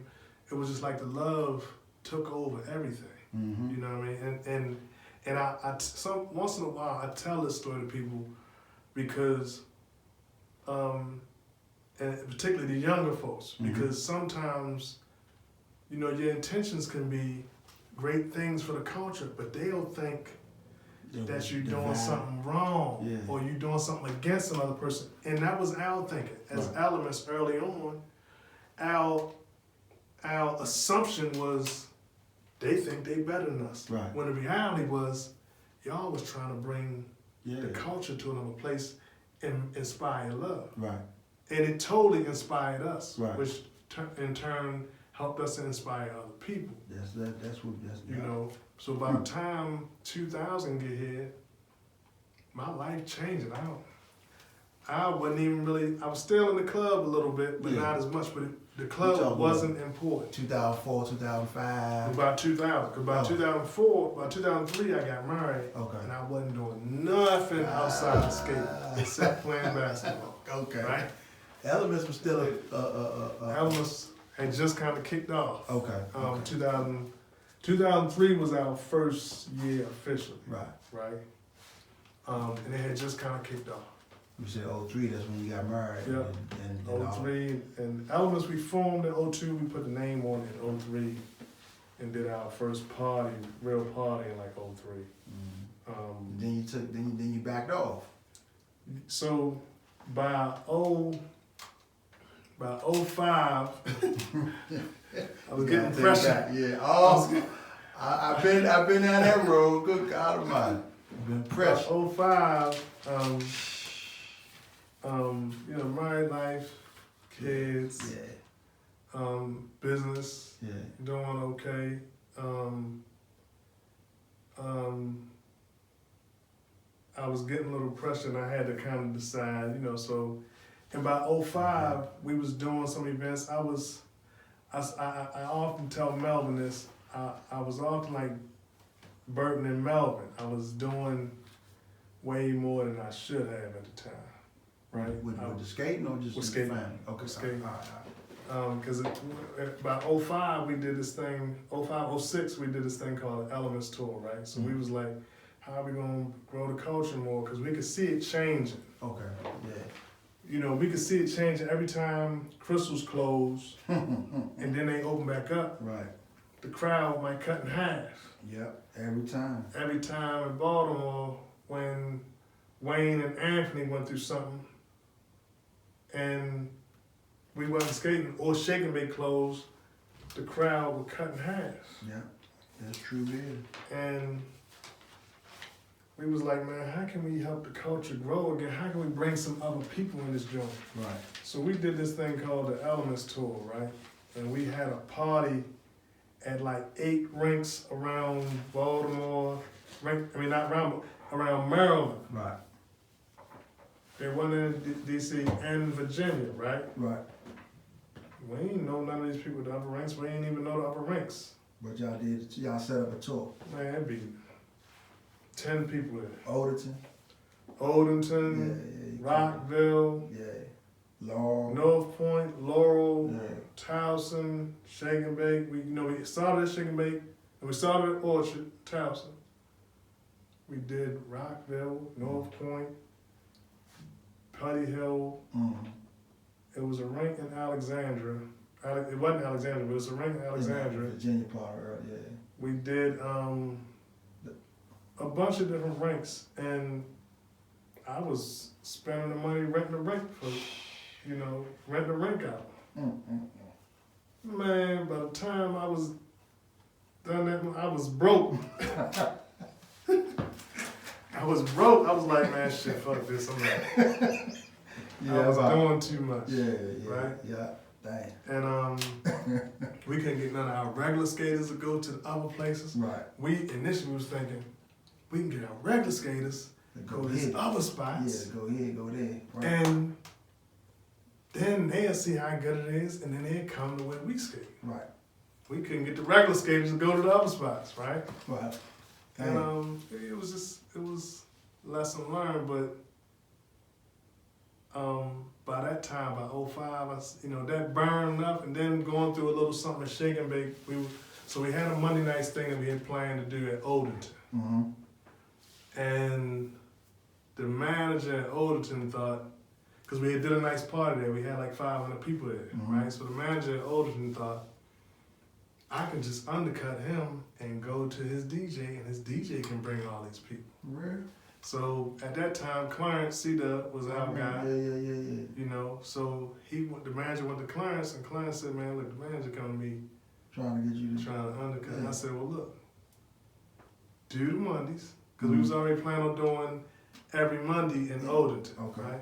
it was just like the love took over everything. Mm-hmm. You know what I mean? And I once in a while I tell this story to people because, and particularly the younger folks, because sometimes, you know, your intentions can be great things for the culture, but they'll think that you're doing something wrong or you're doing something against another person. And that was our thinking. As Elements early on, our assumption was they think they better than us. Right. When the reality was, y'all was trying to bring the culture to another place and inspire love. Right. And it totally inspired us, Right. which in turn helped us to inspire other people. That's You know, so by the time 2000 get here, my life changed. I wasn't even really, I was still in the club a little bit, but not as much, but the club wasn't important. 2004, 2005. About 2000, because by 2004, by 2003 I got married, and I wasn't doing nothing outside the skate except playing basketball. Okay. Right? Elements was still Elements had just kind of kicked off. Okay. 2003 was our first year officially. Right. Right? And it had just kind of kicked off. You said 03, that's when you got married. Yep. And 03, and Elements we formed in 02, we put the name on it in 03, and did our first party, real party in like 03. Then you backed off. So by 05, I was getting pressure. Yeah. Oh, I've been down that road. Good God Almighty. Been pressure. By 05, you know, married life, kids, business, doing okay. I was getting a little pressure and I had to kind of decide, you know, so, and by 05, we was doing some events. I often tell Melvin this, I was often like Burton and Melvin. I was doing way more than I should have at the time. Right? With the skating or just with skating? family? Okay. With skating. All right. Because by 05, we did this thing, 05, 06, we did this thing called the Elements Tour, right? So we was like, how are we going to grow the culture more? Because we could see it changing. Okay, yeah. You know, we could see it changing every time Crystals closed and then they open back up. Right. The crowd might cut in half. Yep, every time. Every time in Baltimore, when Wayne and Anthony went through something and we wasn't skating or Shake and Bake closed, the crowd would cut in half. Yeah, that's true, yeah. And we was like, man, how can we help the culture grow again? How can we bring some other people in this joint? Right. So we did this thing called the Elements Tour, right? And we had a party at like 8 rinks around Baltimore, not around, around Maryland. Right. There one in DC and Virginia, right? Right. We ain't know none of these people at the upper ranks. We ain't even know the upper ranks. But y'all set up a tour. Man, it'd be 10 people there. Odenton, yeah, Rockville, Laurel, North Point, Laurel, yeah. Towson, Shake and Bake. We started at Shake and Bake, and we started at Orchard, Towson. We did Rockville, North Point, Putty Hill. It was a rink in Alexandria. It wasn't Alexandria, but it was a rink in Alexandria. Virginia part, yeah. We did a bunch of different rinks, and I was spending the money renting a rink for, renting a rink out. Man, by the time I was done that, I was broke. I was broke. I was like, man, shit, fuck this. I'm like, I was doing too much. Right? Yeah. Dang. And we couldn't get none of our regular skaters to go to the other places. Right. We initially was thinking, we can get our regular skaters to go to these other spots. Yeah, go here, go there. Right. And then they'll see how good it is, and then they'll come to where we skate. Right. We couldn't get the regular skaters to go to the other spots, right? Right. And it was lesson learned, but by that time, by 05, that burned up, and then going through a little something at Shake and Bake, so we had a Monday nights thing that we had planned to do at Odenton. And the manager at Alderton thought, because we had did a nice party there, we had like 500 people there, right? So the manager at Alderton thought, I can just undercut him and go to his DJ, and his DJ can bring all these people. Really? So at that time, Clarence C-Dub was our guy. Yeah. You know, so the manager went to Clarence, and Clarence said, man, look, the manager come to me Trying to get you to... trying to undercut. Yeah. I said, well, look, do the Mondays, because we was already planning on doing every Monday in Alderton, Okay. right?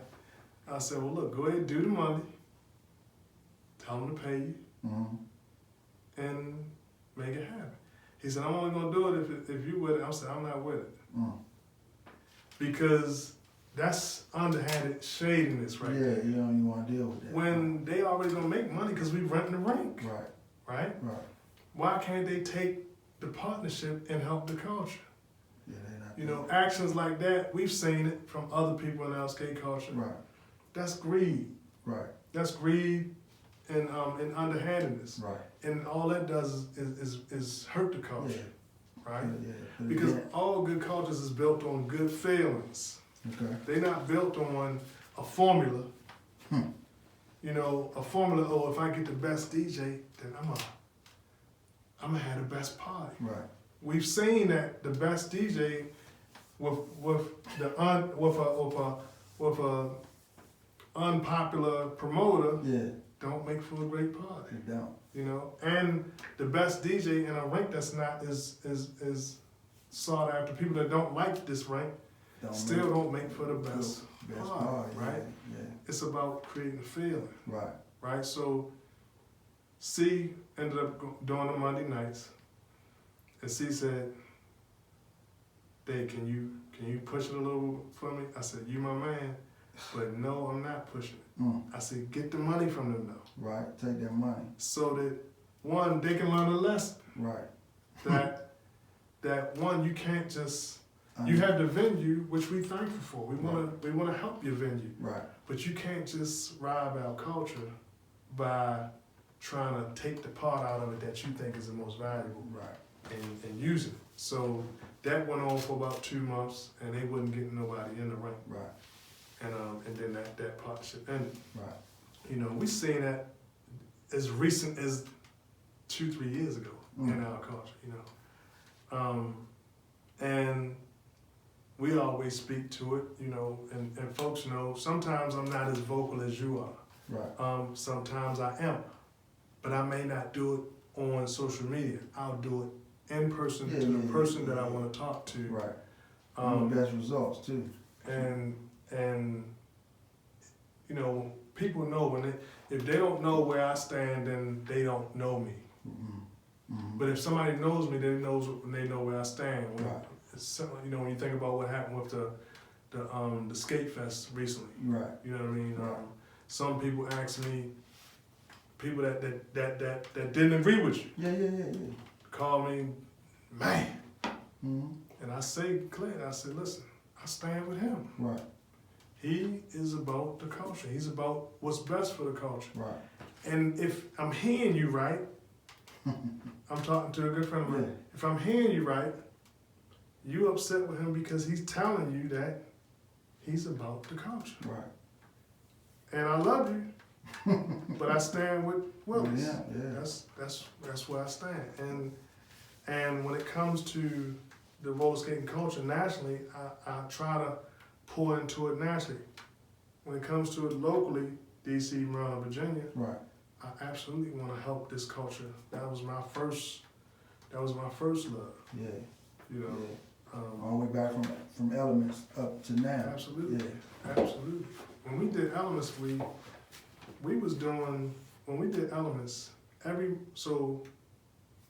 I said, well, look, go ahead, do the Monday, tell them to pay you, and make it happen. He said, I'm only gonna do it if you with it. I said, I'm not with it. Because that's underhanded shadiness right there. Yeah, you don't even want to deal with that. When they already gonna make money because we renting the rink, right? Right. Why can't they take the partnership and help the culture? Yeah, they not... You know, actions like that, we've seen it from other people in our skate culture. Right. That's greed. Right. That's greed and underhandedness. Right. And all that does is hurt the culture, right? Yeah. Because all good cultures is built on good feelings. Okay. They're not built on a formula. You know, a formula, oh, if I get the best DJ, then I'm gonna have the best party. Right. We've seen that the best DJ with a unpopular promoter don't make for a great party. They don't. You know, and the best DJ in a rink that's not is sought after. People that don't like this rink don't make for the best party, right? Yeah. It's about creating a feeling, Right. right? So, C ended up doing the Monday nights, and C said, "Dave, can you push it a little for me?" I said, "You my man." But no, I'm not pushing it. I said, get the money from them though. Right, take their money. So that one, they can learn a lesson. Right. That one, you can't just you have the venue, which we thankful for. We wanna help your venue. Right. But you can't just rob our culture by trying to take the part out of it that you think is the most valuable. Right. And use it. So that went on for about 2 months, and they wasn't getting nobody in the ring. Right. And then that partnership ended. Right. You know, we seen that as recent as 2-3 years ago in our culture, you know. And we always speak to it, you know, and folks know sometimes I'm not as vocal as you are. Right. Sometimes I am. But I may not do it on social media. I'll do it in person to the person that I want to talk to. Right. The best results too. And you know, people know if they don't know where I stand, then they don't know me. But if somebody knows me, they know where I stand. It's, you know, when you think about what happened with the Skate Fest recently. Right. You know what I mean? Right. Some people ask me, people that didn't agree with you. Yeah. Call me, man. And I say, Clint, I said, listen, I stand with him. Right. He is about the culture. He's about what's best for the culture. Right. And if I'm hearing you right, I'm talking to a good friend of mine. Yeah. If I'm hearing you right, you upset with him because he's telling you that he's about the culture. Right. And I love you, but I stand with Willis. Yeah. That's where I stand. And when it comes to the roller skating culture nationally, I try to pour into it nationally. When it comes to it locally, DC, Maryland, Virginia, right. I absolutely want to help this culture. That was my first love. Yeah. You know. Yeah. All the way back from Elements up to now. Absolutely. Yeah. Absolutely. When we did Elements, when we did Elements, so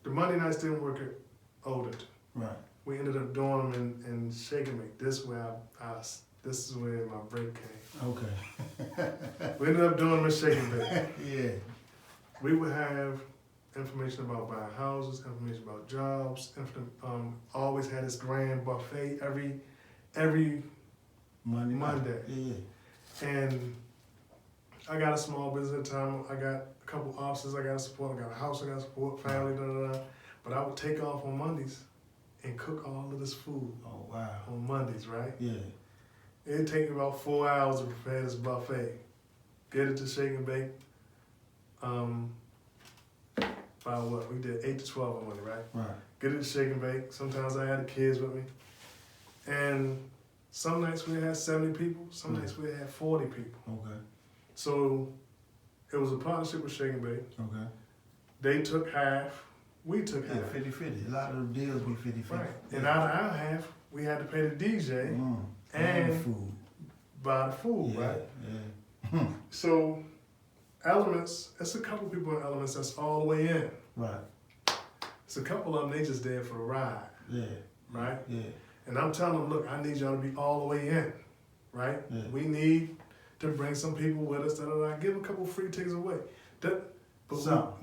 the Monday nights didn't work at Alderton. Right. We ended up doing them in Shake and Make. This is where my break came. Okay. We ended up doing them in Shake and Make. Yeah. We would have information about buying houses, information about jobs, always had this grand buffet every Monday. Yeah. And I got a small business at the time. I got a couple offices I got to support. I got a house I got to support, family, But I would take off on Mondays and cook all of this food. Oh, wow. On Mondays, right? Yeah. It'd take me about 4 hours to prepare this buffet. Get it to shake and bake. By what? We did 8 to 12 on Monday, right? Right. Get it to shake and bake. Sometimes I had the kids with me. And some nights we had 70 people. Some nights we had 40 people. Okay. So it was a partnership with Shake and Bake. Okay. They took half. We took Yeah, half. 50-50. A lot of the deals be 50-50. Right. And out of our half, we had to pay the DJ And and food. buy the food, Yeah, right? yeah. So Elements, it's a couple people in Elements that's all the way in. Right. It's a couple of them, they just there for the ride, Yeah. right? Yeah. And I'm telling them, look, I need y'all to be all the way in, right? Yeah. We need to bring some people with us, give a couple free tickets away. But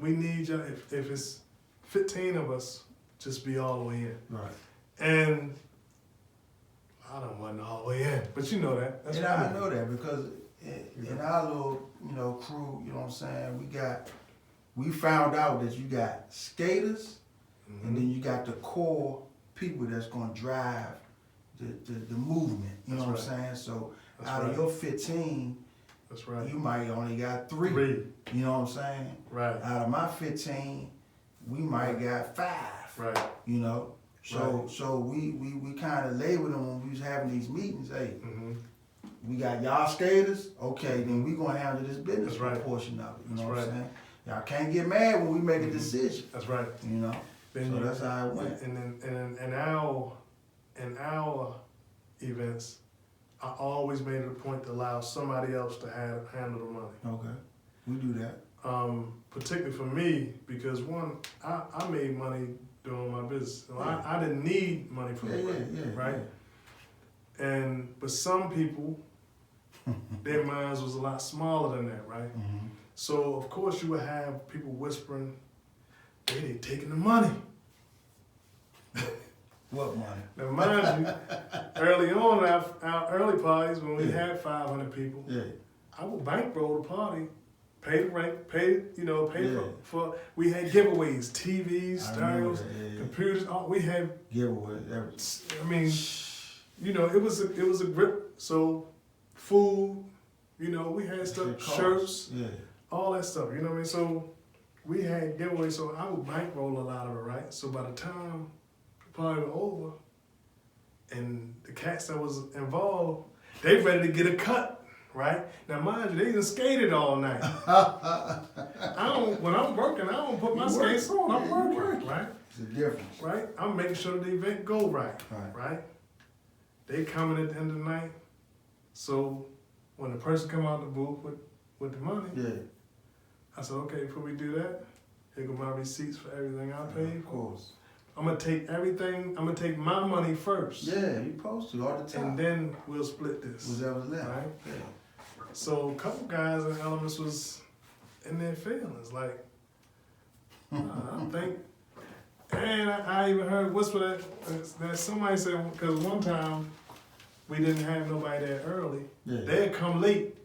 we need y'all, if it's 15 of us, just be all the way in. Right. And I don't want all the way in, but you know that. That's And what I know that because in our little, crew, you know what I'm saying, we found out that you got skaters and then you got the core people that's gonna drive the movement, you know what I'm saying? So That's out of your 15, That's right. you might only got three, you know what I'm saying? Right. Out of my 15, we might got 5, Right. you know? So we kind of labeled them when we was having these meetings, hey, we got y'all skaters, okay, then we gonna handle this business portion of it, you know what I'm saying? Y'all can't get mad when we make a decision. That's right. You know? Then so that's how it went. And in our events, I always made it a point to allow somebody else to handle the money. Okay. We do that. Particularly for me, because one, I made money doing my business. So I didn't need money from the right? Yeah. But some people, their minds was a lot smaller than that, right? So of course you would have people whispering, hey, they taking the money. What money? Now mind you, early on our early parties when we had 500 people, I would bankroll the party, pay the rent, pay for we had giveaways, TVs, stereos, computers, we had giveaways, everything. I mean, it was a grip. So food, we had stuff, shirts, all that stuff, you know what I mean? So we had giveaways, so I would bankroll a lot of it, right? So by the time the party was over and the cats that was involved, they ready to get a cut, right? Now mind you, they done skated all night. When I'm working, I don't put my skates on, I'm working, right? It's a difference. Right? I'm making sure the event go right, right? They coming at the end of the night, so when the person come out the booth with the money, I said, okay, before we do that, here go my receipts for everything I paid. Of course. I'm gonna take my money first. Yeah, you supposed to all the time. And then we'll split this. Whatever's left. Right? Yeah. So a couple guys in Elements was in their feelings, like, I don't think. And I even heard whisper that somebody said, because one time we didn't have nobody there early. They'd come late.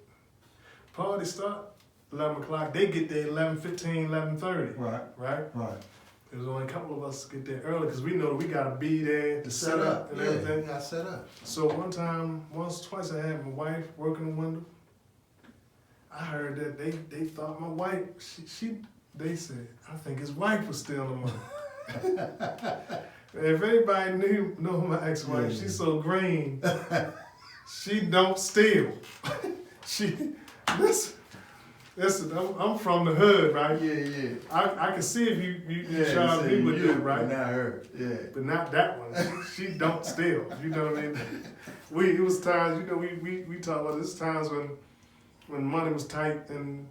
Party start 11 o'clock. They get there 11:15, 11:30. Right. There was only a couple of us get there early because we know that we gotta be there to set up and everything. You got set up. So twice I had my wife working the window. I heard that they thought my wife, they said, I think his wife was stealing money. If anybody know my ex-wife, she's so green. She don't steal. Listen, I'm from the hood, right? Yeah. I can see if you try to be with that, right? But not her, But not that one. She don't steal. You know what I mean? It was times, we talk about this times when money was tight and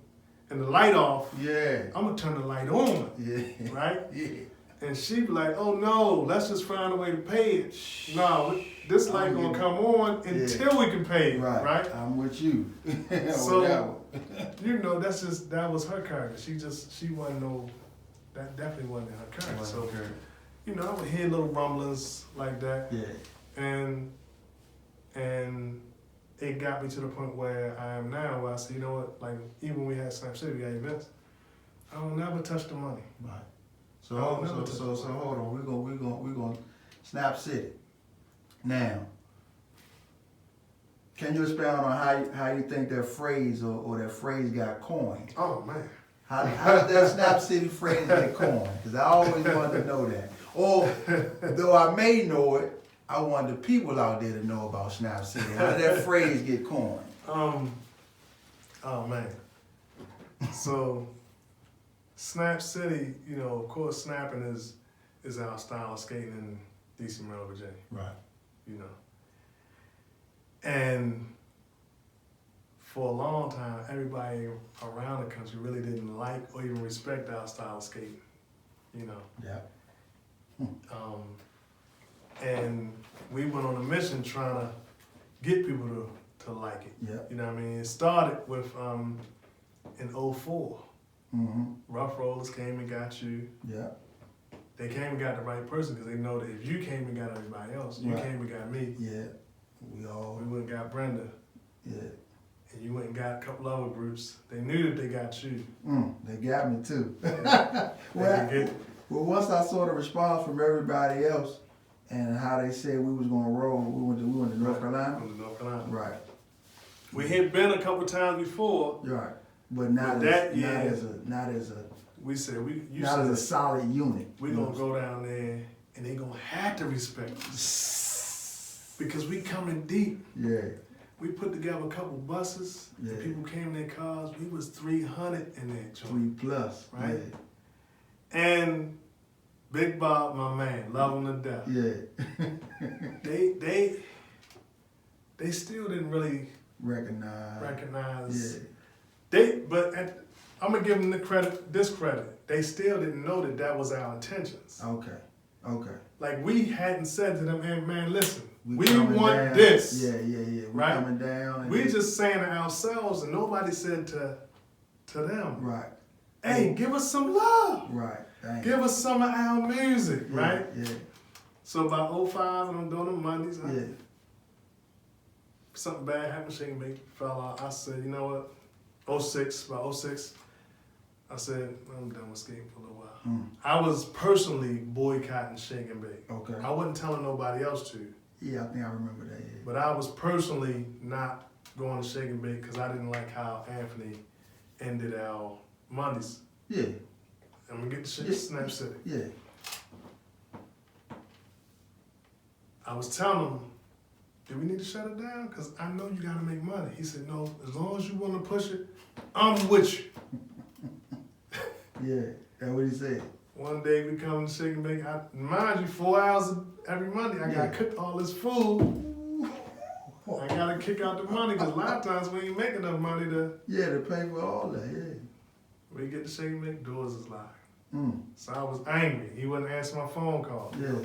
the light off. Yeah. I'm gonna turn the light on. Yeah. Right? Yeah. And she be like, oh no, let's just find a way to pay it. No, this light gonna come on until we can pay it. Right? I'm with you. So that was her character. She wasn't that definitely wasn't her character. So I would hear little rumblings like that. Yeah. And it got me to the point where I am now, where I say, you know what, like even when we had Snap City, we had events, I don't never touch the money. Right. So hold on, we're gonna Snap City. Now, Can you expound on how you think that phrase or that phrase got coined? Oh man. How did that Snap City phrase get coined? Because I always wanted to know that. Or, though I may know it, I want the people out there to know about Snap City. How did that phrase get coined? Oh man. So, Snap City, you know, of course, snapping is our style of skating in DC, Maryland, Virginia. Right. You know. And for a long time, everybody around the country really didn't like or even respect our style of skating. You know. Yeah. And we went on a mission trying to get people to like it. Yeah. You know what I mean? It started with in 04. Mm-hmm. Rough Rollers came and got you. Yeah. They came and got the right person because they know that if you came and got everybody else, you Right. came and got me. Yeah. We all. We went and got Brenda. Yeah. And you went and got a couple other groups. They knew that they got you. They got me too. Well, Well, once I saw the response from everybody else and how they said we was gonna roll, we went to North Carolina. North Carolina. Right. We had been a couple times before. Right. But not But that as year- not as a We said you not as a said solid unit. we gonna go down there and they gonna have to respect us because we coming deep. Yeah. We put together a couple buses. Yeah. The people came in their cars. We was 300 in that joint. 3+. Right. And Big Bob, my man, love him to death. Yeah. They still didn't really Recognize. Yeah. I'm gonna give them this credit. They still didn't know that was our intentions. Okay. Like we hadn't said to them, hey, man, listen, we coming want down. this. Yeah. We Right? coming down. And We just saying to ourselves, and nobody said to them, Right. hey, give us some love. Right. Thank Give us some of our music, you. right? Yeah. So about 05, and I'm doing them Mondays. Yeah. Something bad happened, Shaking Bake fell out. I said, you know what? 06, I said, I'm done with skating for a little while. I was personally boycotting Shake and Bake. Okay. I wasn't telling nobody else to, Yeah, I think I remember that. Yeah. but I was personally not going to Shake and Bake because I didn't like how Anthony ended our Mondays. Yeah. I'm gonna get the shit Yeah. Snap City. Yeah. I was telling him, do we need to shut it down? Because I know you gotta make money. He said, no, as long as you wanna push it, I'm with you. Yeah. That's what he said. One day we come to Shake and Bake. Mind you, 4 hours every Monday, I gotta cook all this food. I gotta kick out the money because a lot of times we ain't make enough money to. Yeah, to pay for all that. Yeah. We get to Shake and Bake, doors is locked. Mm. So I was angry. He wouldn't answer my phone call. Yeah.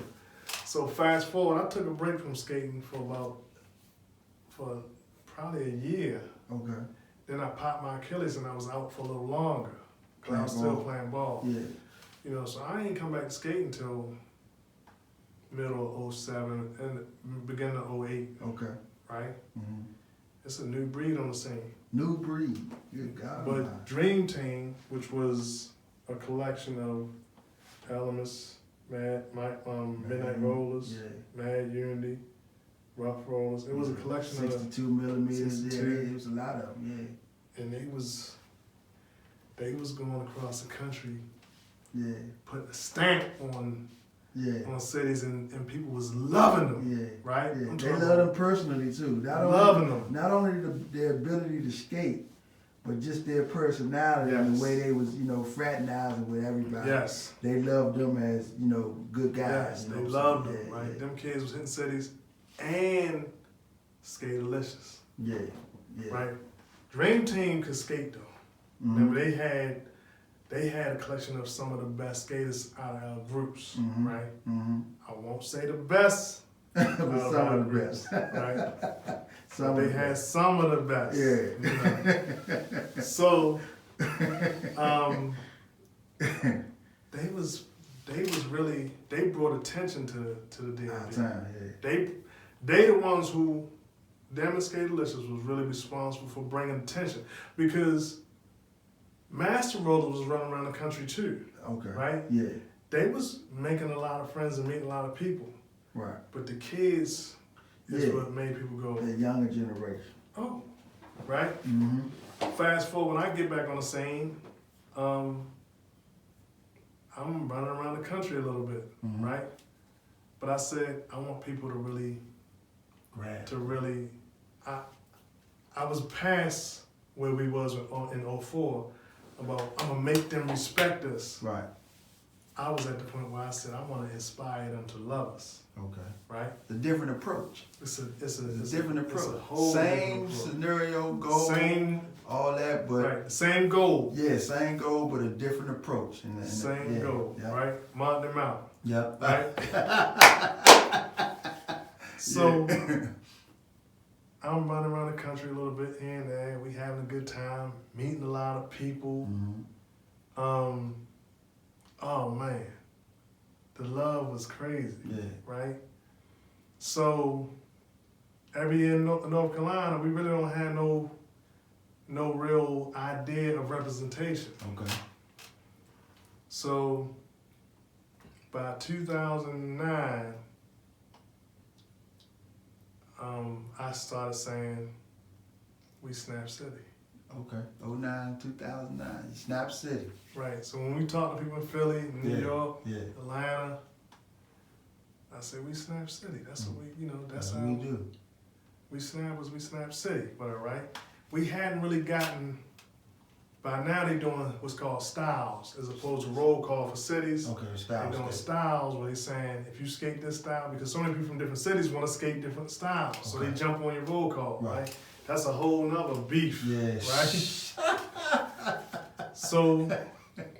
So fast forward, I took a break from skating for probably a year. Okay. Then I popped my Achilles and I was out for a little longer. Cause I was Playing still ball. playing ball. Yeah. You know, so I ain't come back to skating until middle of 07 and beginning of 08, Okay. right? Mm-hmm. It's a new breed on the scene. New breed. Good God. But Dream Team, which was a collection of Elements, Midnight Rollers, Yeah. Mad Unity, Rough Rollers. It was a collection of 62 millimeters. 62. Yeah. It was a lot of them. and they was going across the country, Yeah. putting a stamp on Yeah. cities, and people was loving them, Yeah. right? Yeah. I'm They talking love about them personally too. loving them. Not only their ability to skate, but just their personality and Yes. the way they was, fraternizing with everybody. Yes, They loved them as, good guys. yes, you they know, loved so, them, yeah, right? Yeah. Them kids was hitting cities and Skate-alicious, Yeah. Yeah. right? Dream Team could skate though. Mhm. Remember they had a collection of some of the best skaters out of our groups, Mhm. right? Mm-hmm. I won't say the best, But out of some our of the groups, best. right? Some They of the had best. some of the best. Yeah. So, they brought attention to the Our DMV. time, yeah. They the ones who, them and Skate-alicious was really responsible for bringing attention because Master Roller was running around the country too, Okay. right? Yeah. They was making a lot of friends and meeting a lot of people, Right. but the kids is Yeah. what made people go, The younger generation. oh, right? Mm-hmm. Fast forward, when I get back on the scene, I'm running around the country a little bit, Mhm. right? But I said, I want people to really, Right. I was past where we was in 04 about, I'm gonna make them respect us. Right. I was at the point where I said, I wanna inspire them to love us, Okay. right? The different approach. It's a Different approach. It's a whole Same different approach. scenario, goal, Same, all that, but right, same goal, yeah, same goal, but a different approach. And same yeah, goal, yeah. right? Mount them out, Yep. right? So, I'm running around the country a little bit here and there. We having a good time, meeting a lot of people. Mhm. Oh man, the love was crazy, Yeah. right? So, every year in North Carolina, we really don't have no real idea of representation. Okay. So, by 2009, I started saying, we Snap City. Okay. 09, 2009. Snap City. Right, so when we talk to people in Philly, New Yeah. York, Yeah. Atlanta, I say, we Snap City. That's what we, that's how we do. we Snap City. But all right, we hadn't really gotten, by now they doing what's called styles, as opposed to roll call for cities. Okay. They're Style. doing styles where they're saying, if you skate this style, because so many people from different cities want to skate different styles. So they Okay. jump on your roll call, Right. right? That's a whole nother beef, Yes. right? So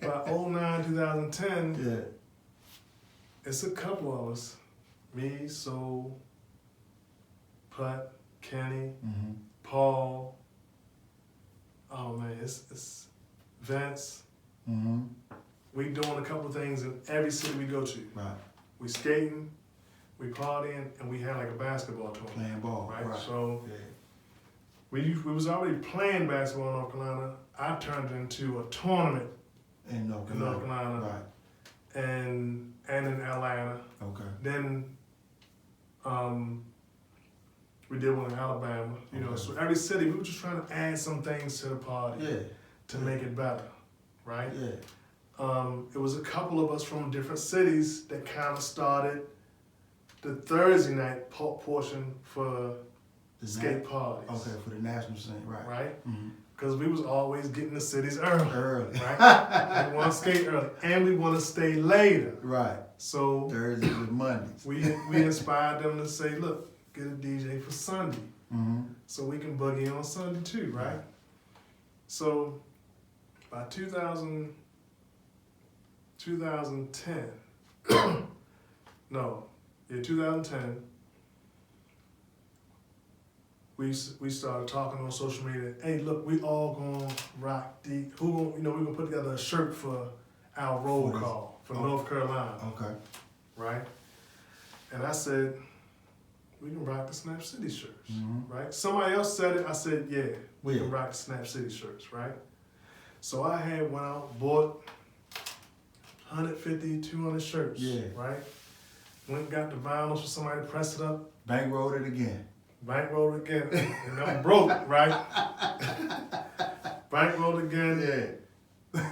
by 09, 2010, Yeah. it's a couple of us, me, Soul, Putt, Kenny, Mm-hmm. Paul, oh man, it's Vince. Mm-hmm. We doing a couple of things in every city we go to. Right. We skating, we partying, and we had like a basketball tournament. Playing ball. Right? Right. So Yeah. we was already playing basketball in North Carolina. I turned it into a tournament In North in Carolina. North Carolina Right. and in Atlanta. Okay. Then we did one in Alabama. Okay. So every city, we were just trying to add some things to the party Yeah. to make it better, right? Yeah. It was a couple of us from different cities that kind of started the Thursday night portion for The skate parties, Okay, for the national scene. Right. right? Mm-hmm. Because we was always getting the cities early, Early. right? We want to skate early, and we want to stay later. Right. So Thursdays and Mondays. we inspired them to say, look, get a DJ for Sunday, Mm-hmm. so we can boogie on Sunday too, right? So by 2010, no, yeah, 2010, we started talking on social media. Hey, look, we all gonna rock the we're gonna put together a shirt for our roll For this- call for oh. North Carolina, Okay. right? And I said, we can rock the Snap City shirts, Mm-hmm. right? Somebody else said it. I said, yeah, we Yeah. can rock the Snap City shirts, right? So I had went out, bought 150, 200 shirts, Yeah. right? Went and got the vinyls for somebody to press it up, Bankrolled it again. bankrolled again, and I'm broke, right? Bankrolled again. Yeah.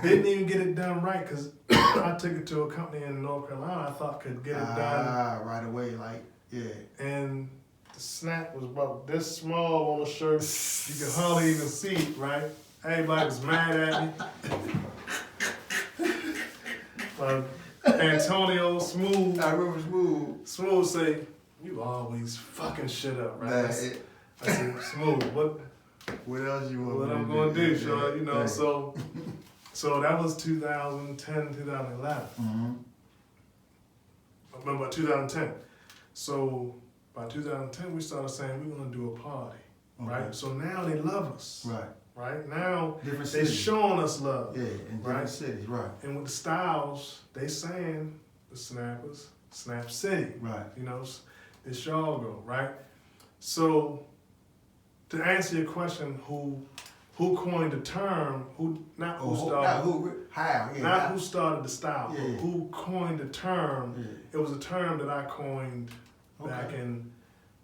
Didn't even get it done right because I took it to a company in North Carolina I thought could get it done. Right away, like, yeah. And the snap was about this small on the shirt. You could hardly even see it, right? Everybody was mad at me. Antonio Smooth. I remember Smooth. Smooth say, you always fucking shit up, right? Nah, I said, Smooth, what else you want what me I'm to gonna do, Yeah, Sean? yeah. So that was 2010, 2011. Mm-hmm. I remember 2010. So by 2010, we started saying we're gonna do a party, right? Okay. So now they love us, Right. right? Now Different they cities. showing us love, Yeah, in different Right. cities, right. and with the styles, they saying the Snappers, Snap City, Right. it's y'all go, right? So to answer your question, who coined the term? Not who started. How? Yeah. Not how. who started the style, Yeah. but who coined the term. Yeah. It was a term that I coined back Okay. in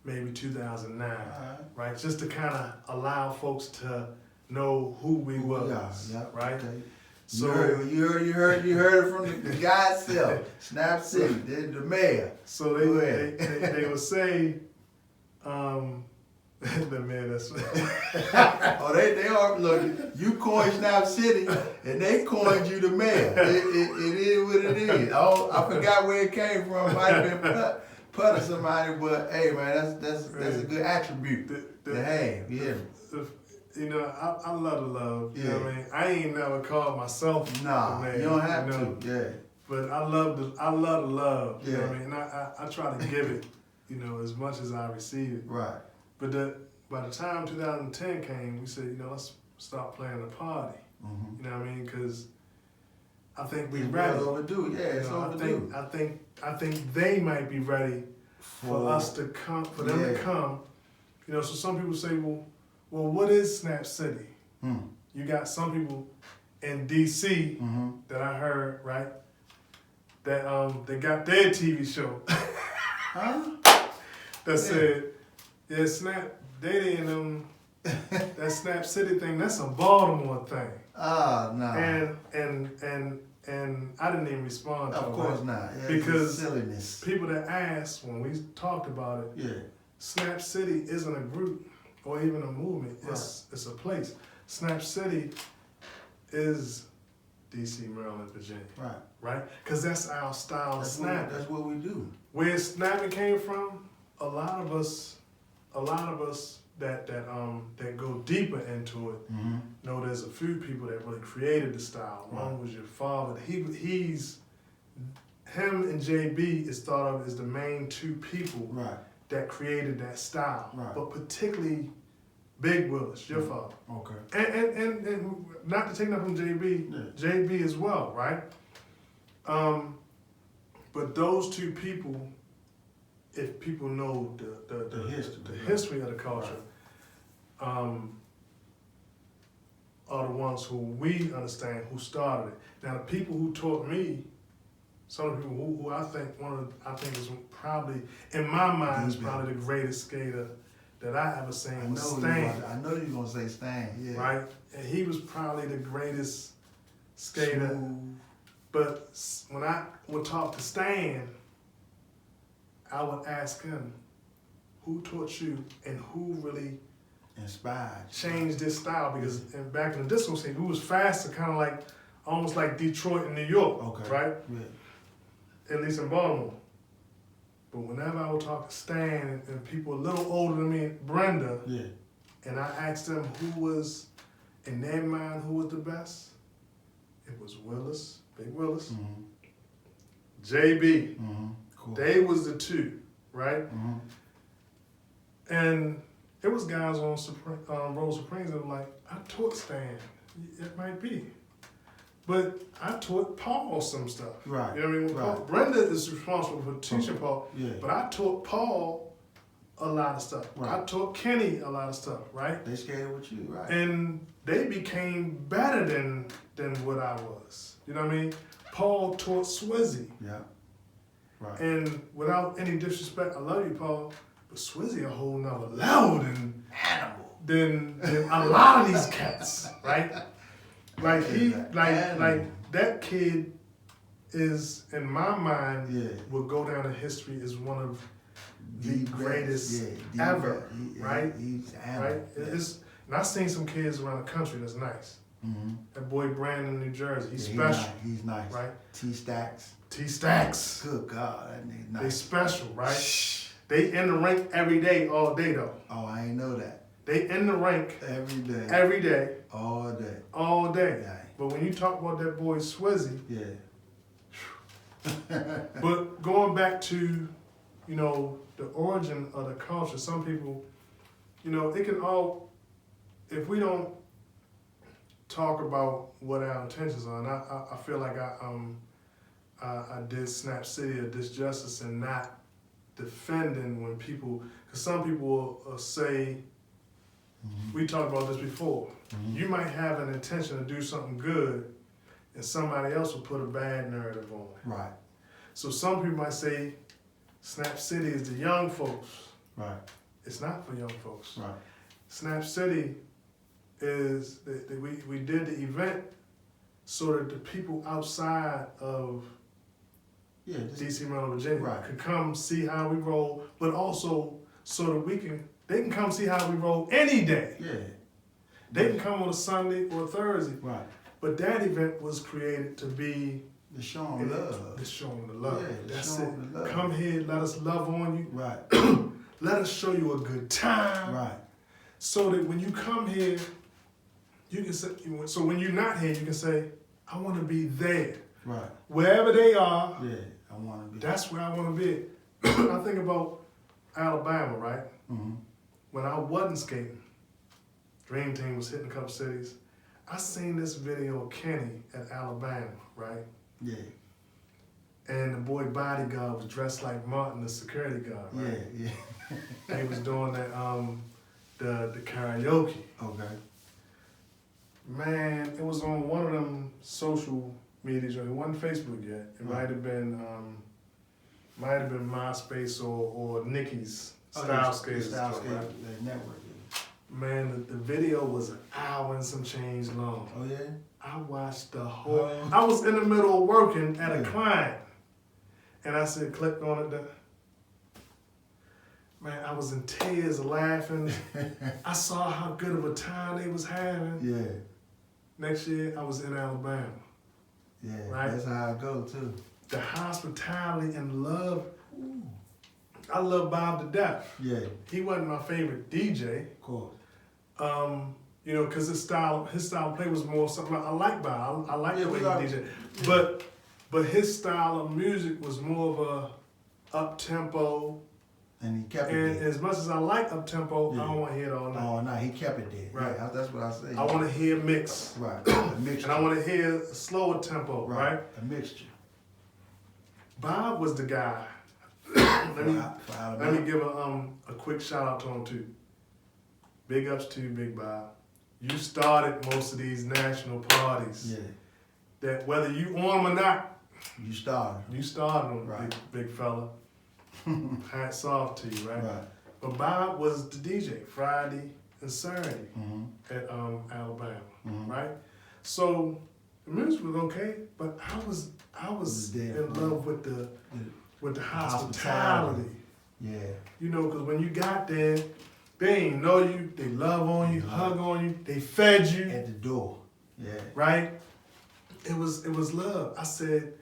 maybe 2009, Alright. right? Just to kind of allow folks to know who we was, Yeah, right? okay. So you heard it from the guy itself. Snap City, the mayor. so Go they ahead. would say, the man that's Oh, they are, look, you coined Snap City, and they coined you the mayor. It is what it is. I forgot where it came from. Might have been Put or somebody, but hey, man, that's a good attribute to have. Yeah. You know, I love the love. You Yeah. know what I mean? I ain't never called myself Nah, the man. you don't have you know? to. Yeah. But I love the love. You know what I Yeah. mean? And I try to give it, you know, as much as I receive it. Right. But by the time 2010 came, we said, you know, let's start planning a party. Mm-hmm. You know what I mean? Because I think we're It's ready. well overdue. Yeah, it's You know, overdue. I think they might be ready for us to come, for them to Yeah. come. You know, so some people say, well, what is Snap City? You got some people in DC Mm-hmm. that I heard, right? That they got their TV show Huh? that said, yeah, Snap, they didn't that Snap City thing, that's a Baltimore thing. Ah, no. And I didn't even respond to it. Of course not. Yeah, Because it's silliness. people that asked when we talked about it, Yeah. Snap City isn't a group or even a movement. It's a place. Snap City is DC, Maryland, Virginia, Right. right? Because that's our style of snapping. That's what we do. Where snapping came from, a lot of us that go deeper into it Mm-hmm. know there's a few people that really created the style. One was your father. He's him and JB is thought of as the main two people Right. that created that style. Right. But particularly Big Willis, your father. Okay. And not to take nothing from JB, Yeah. JB as well, right? But those two people, if people know the history of the culture, are the ones who we understand who started it. Now the people who taught me, some of the people who I think is probably, in my mind, is probably the greatest skater that I ever seen was Stan. I know you're gonna say Stan. Yeah. Right? And he was probably the greatest skater. Smooth. But when I would talk to Stan, I would ask him, who taught you and who really Inspired. changed this style? Because back in the disco scene, we was faster, kind of like, almost like Detroit and New York, Okay. right? Yeah. At least in Baltimore. But whenever I would talk to Stan and people a little older than me, Brenda, Yeah. and I asked them who was, in their mind, who was the best, it was Willis, Big Willis, Mm-hmm. JB. Mm-hmm. Cool. They was the two, right? Mm-hmm. And it was guys on Roll Supremes that were like, I taught Stan. It might be. But I taught Paul some stuff. Right. You know what I mean? Right. Paul, Brenda is responsible for teaching Paul. Yeah. But I taught Paul a lot of stuff. Right. I taught Kenny a lot of stuff, right? They skated with you, right? And they became better than what I was. You know what I mean? Paul taught Swizzy. Yeah. Right. And without any disrespect, I love you, Paul, but Swizzy a whole nother level than a lot of these cats, right? Like like that kid is, in my mind, Yeah. will go down in history as one of the best, greatest the ever, best. right? He's Right? It's, and I've seen some kids around the country that's nice. Mm-hmm. That boy Brandon, New Jersey, he's Yeah, special, He's nice. right? T-Stacks. T-Stacks, Good God, that nigga they nice. special, right? They in the rink every day, all day though. Oh, I ain't know that. They in the rink Every day. every day, All day. all day. Yeah. But when you talk about that boy Swizzy, Yeah. but going back to, you know, the origin of the culture, some people, you know, it can all, if we don't talk about what our intentions are, and I feel like I did Snap City a disjustice in not defending when people, because some people will say, we talked about this before, you might have an intention to do something good and somebody else will put a bad narrative on it. Right. So some people might say Snap City is the young folks, Right. It's not for young folks. Right. Snap City is, we did the event so that the people outside of Yeah. DC, Maryland, Virginia Right. could come see how we roll, but also so that they can come see how we roll any day. Yeah. They can come on a Sunday or a Thursday. Right. But that event was created to be To show them love. to show them the love. Yeah, to That's show it. 'em the love. Come here, let us love on you. Right. Let us show you a good time. Right. So that when you come here, you can say, so when you're not here, you can say, I want to be there. Right. Wherever they are, Yeah. I want to be. that's where I want to be. I think about Alabama, right? Mm-hmm. When I wasn't skating, Dream Team was hitting a couple cities. I seen this video of Kenny at Alabama, right? Yeah. And the boy bodyguard was dressed like Martin, the security guard, right? Yeah. Yeah. They was doing that the karaoke. Okay. Man, it was on one of them social media. It wasn't Facebook yet. It Right. might have been MySpace or Nikki's Oh, Style yeah, Skaters. Style Club, Skater, right? the network. Man, the video was an hour and some change long. Oh yeah. I watched the whole. Oh. I was in the middle of working at a Yeah. client, and I said, clicked on it. Man, I was in tears, laughing. I saw how good of a time they was having. Yeah. Next year, I was in Alabama. Yeah. Right. That's how I go too. The hospitality and love. I love Bob to death. Yeah. He wasn't my favorite DJ. Of course. You know, cause his style of play was more something. I like Bob. I like Yeah, the way we he like- DJ. But his style of music was more of a up tempo. And he kept And it there. as much as I like up tempo, Yeah. I don't want to hear it all night. Oh no, he kept it there. Right. Yeah, that's what I say. I want to hear mix, Right. A mixture. and I want to hear a slower tempo. Right? A mixture. Bob was the guy. let me For let Alabama. me give a quick shout out to him too. Big ups to you, Big Bob. You started most of these national parties. Yeah. That whether you on them or not, You started. you started them, Right. big fella. Hats off to you, right? Right. But Bob was the DJ Friday and Saturday Mm-hmm. at Alabama, Mhm. right? So the music was okay, but I was was there, in right. love with the hospitality. hospitality. Yeah. You know, because when you got there, they ain't know you, they love on you, hug on you, they fed you, At the door. Yeah. right? It was love. I said,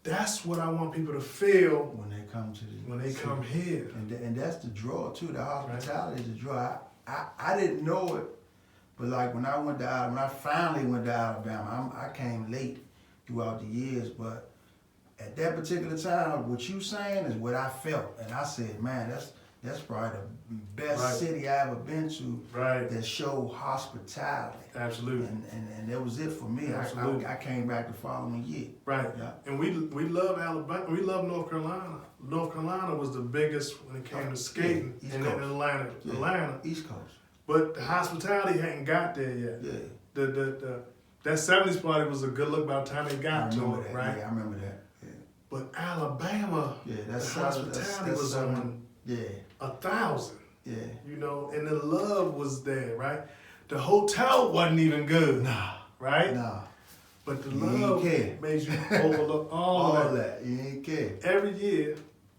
that's what I want people to feel When they come to the when they city. come here. And that's the draw too. The hospitality is the draw. I didn't know it, but like when I finally went to Alabama, I came late throughout the years, but at that particular time, what you saying is what I felt, and I said, man, that's probably the best Right. city I ever been to Right. that showed hospitality. Absolutely. And that was it for me. Absolutely. I came back the following year. Right. Yeah. And we love Alabama. We love North Carolina. North Carolina was the biggest when it came to skating, East and then Coast. Atlanta. Yeah. East Coast. But the hospitality hadn't got there yet. Yeah. That 70s party was a good look by the time they I got to remember it, that. right? Yeah, I remember that. Yeah. But Alabama, Yeah, the that's hospitality was on Yeah, 1,000. yeah. You know, and the love was there, right? The hotel wasn't even good, right? Nah, But the You ain't love care. made you overlook all all of that. You ain't care. Every year,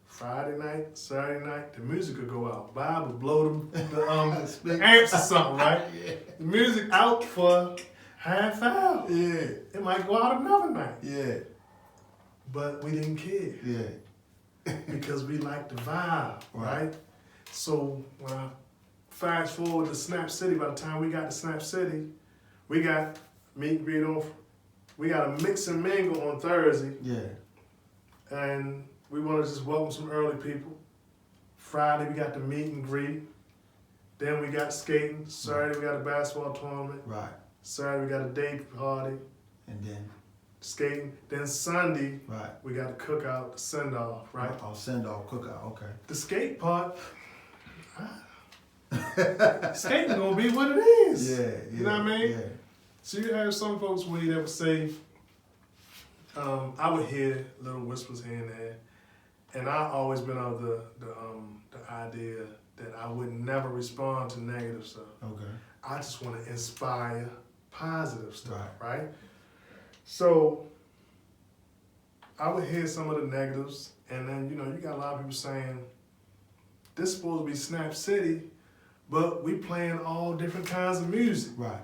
Friday night, Saturday night, the music would go out. Bob would blow the amps or something, right? Yeah. The music out for half hour. Yeah, It might go out another night. yeah, But we didn't care yeah. because we liked the vibe, Right. right? So when I fast forward to Snap City, by the time we got to Snap City, we got meet and greet on, we got a mix and mingle on Thursday, Yeah, and we want to just welcome some early people. Friday we got the meet and greet. Then we got skating. Saturday we got a basketball tournament. right. Saturday we got a day party, And then, skating. Then Sunday right. we got the cookout, the send off, right? I'll send off cookout. Okay. The skate part, skating gonna be what it is. Yeah, yeah. You know what I mean? Yeah, So you have some folks with you that would say, I would hear little whispers here and there, and I always been of the idea that I would never respond to negative stuff. Okay. I just want to inspire positive stuff, Right. right? So I would hear some of the negatives, and then, you know, you got a lot of people saying, this is supposed to be Snap City, but we playing all different kinds of music. Right.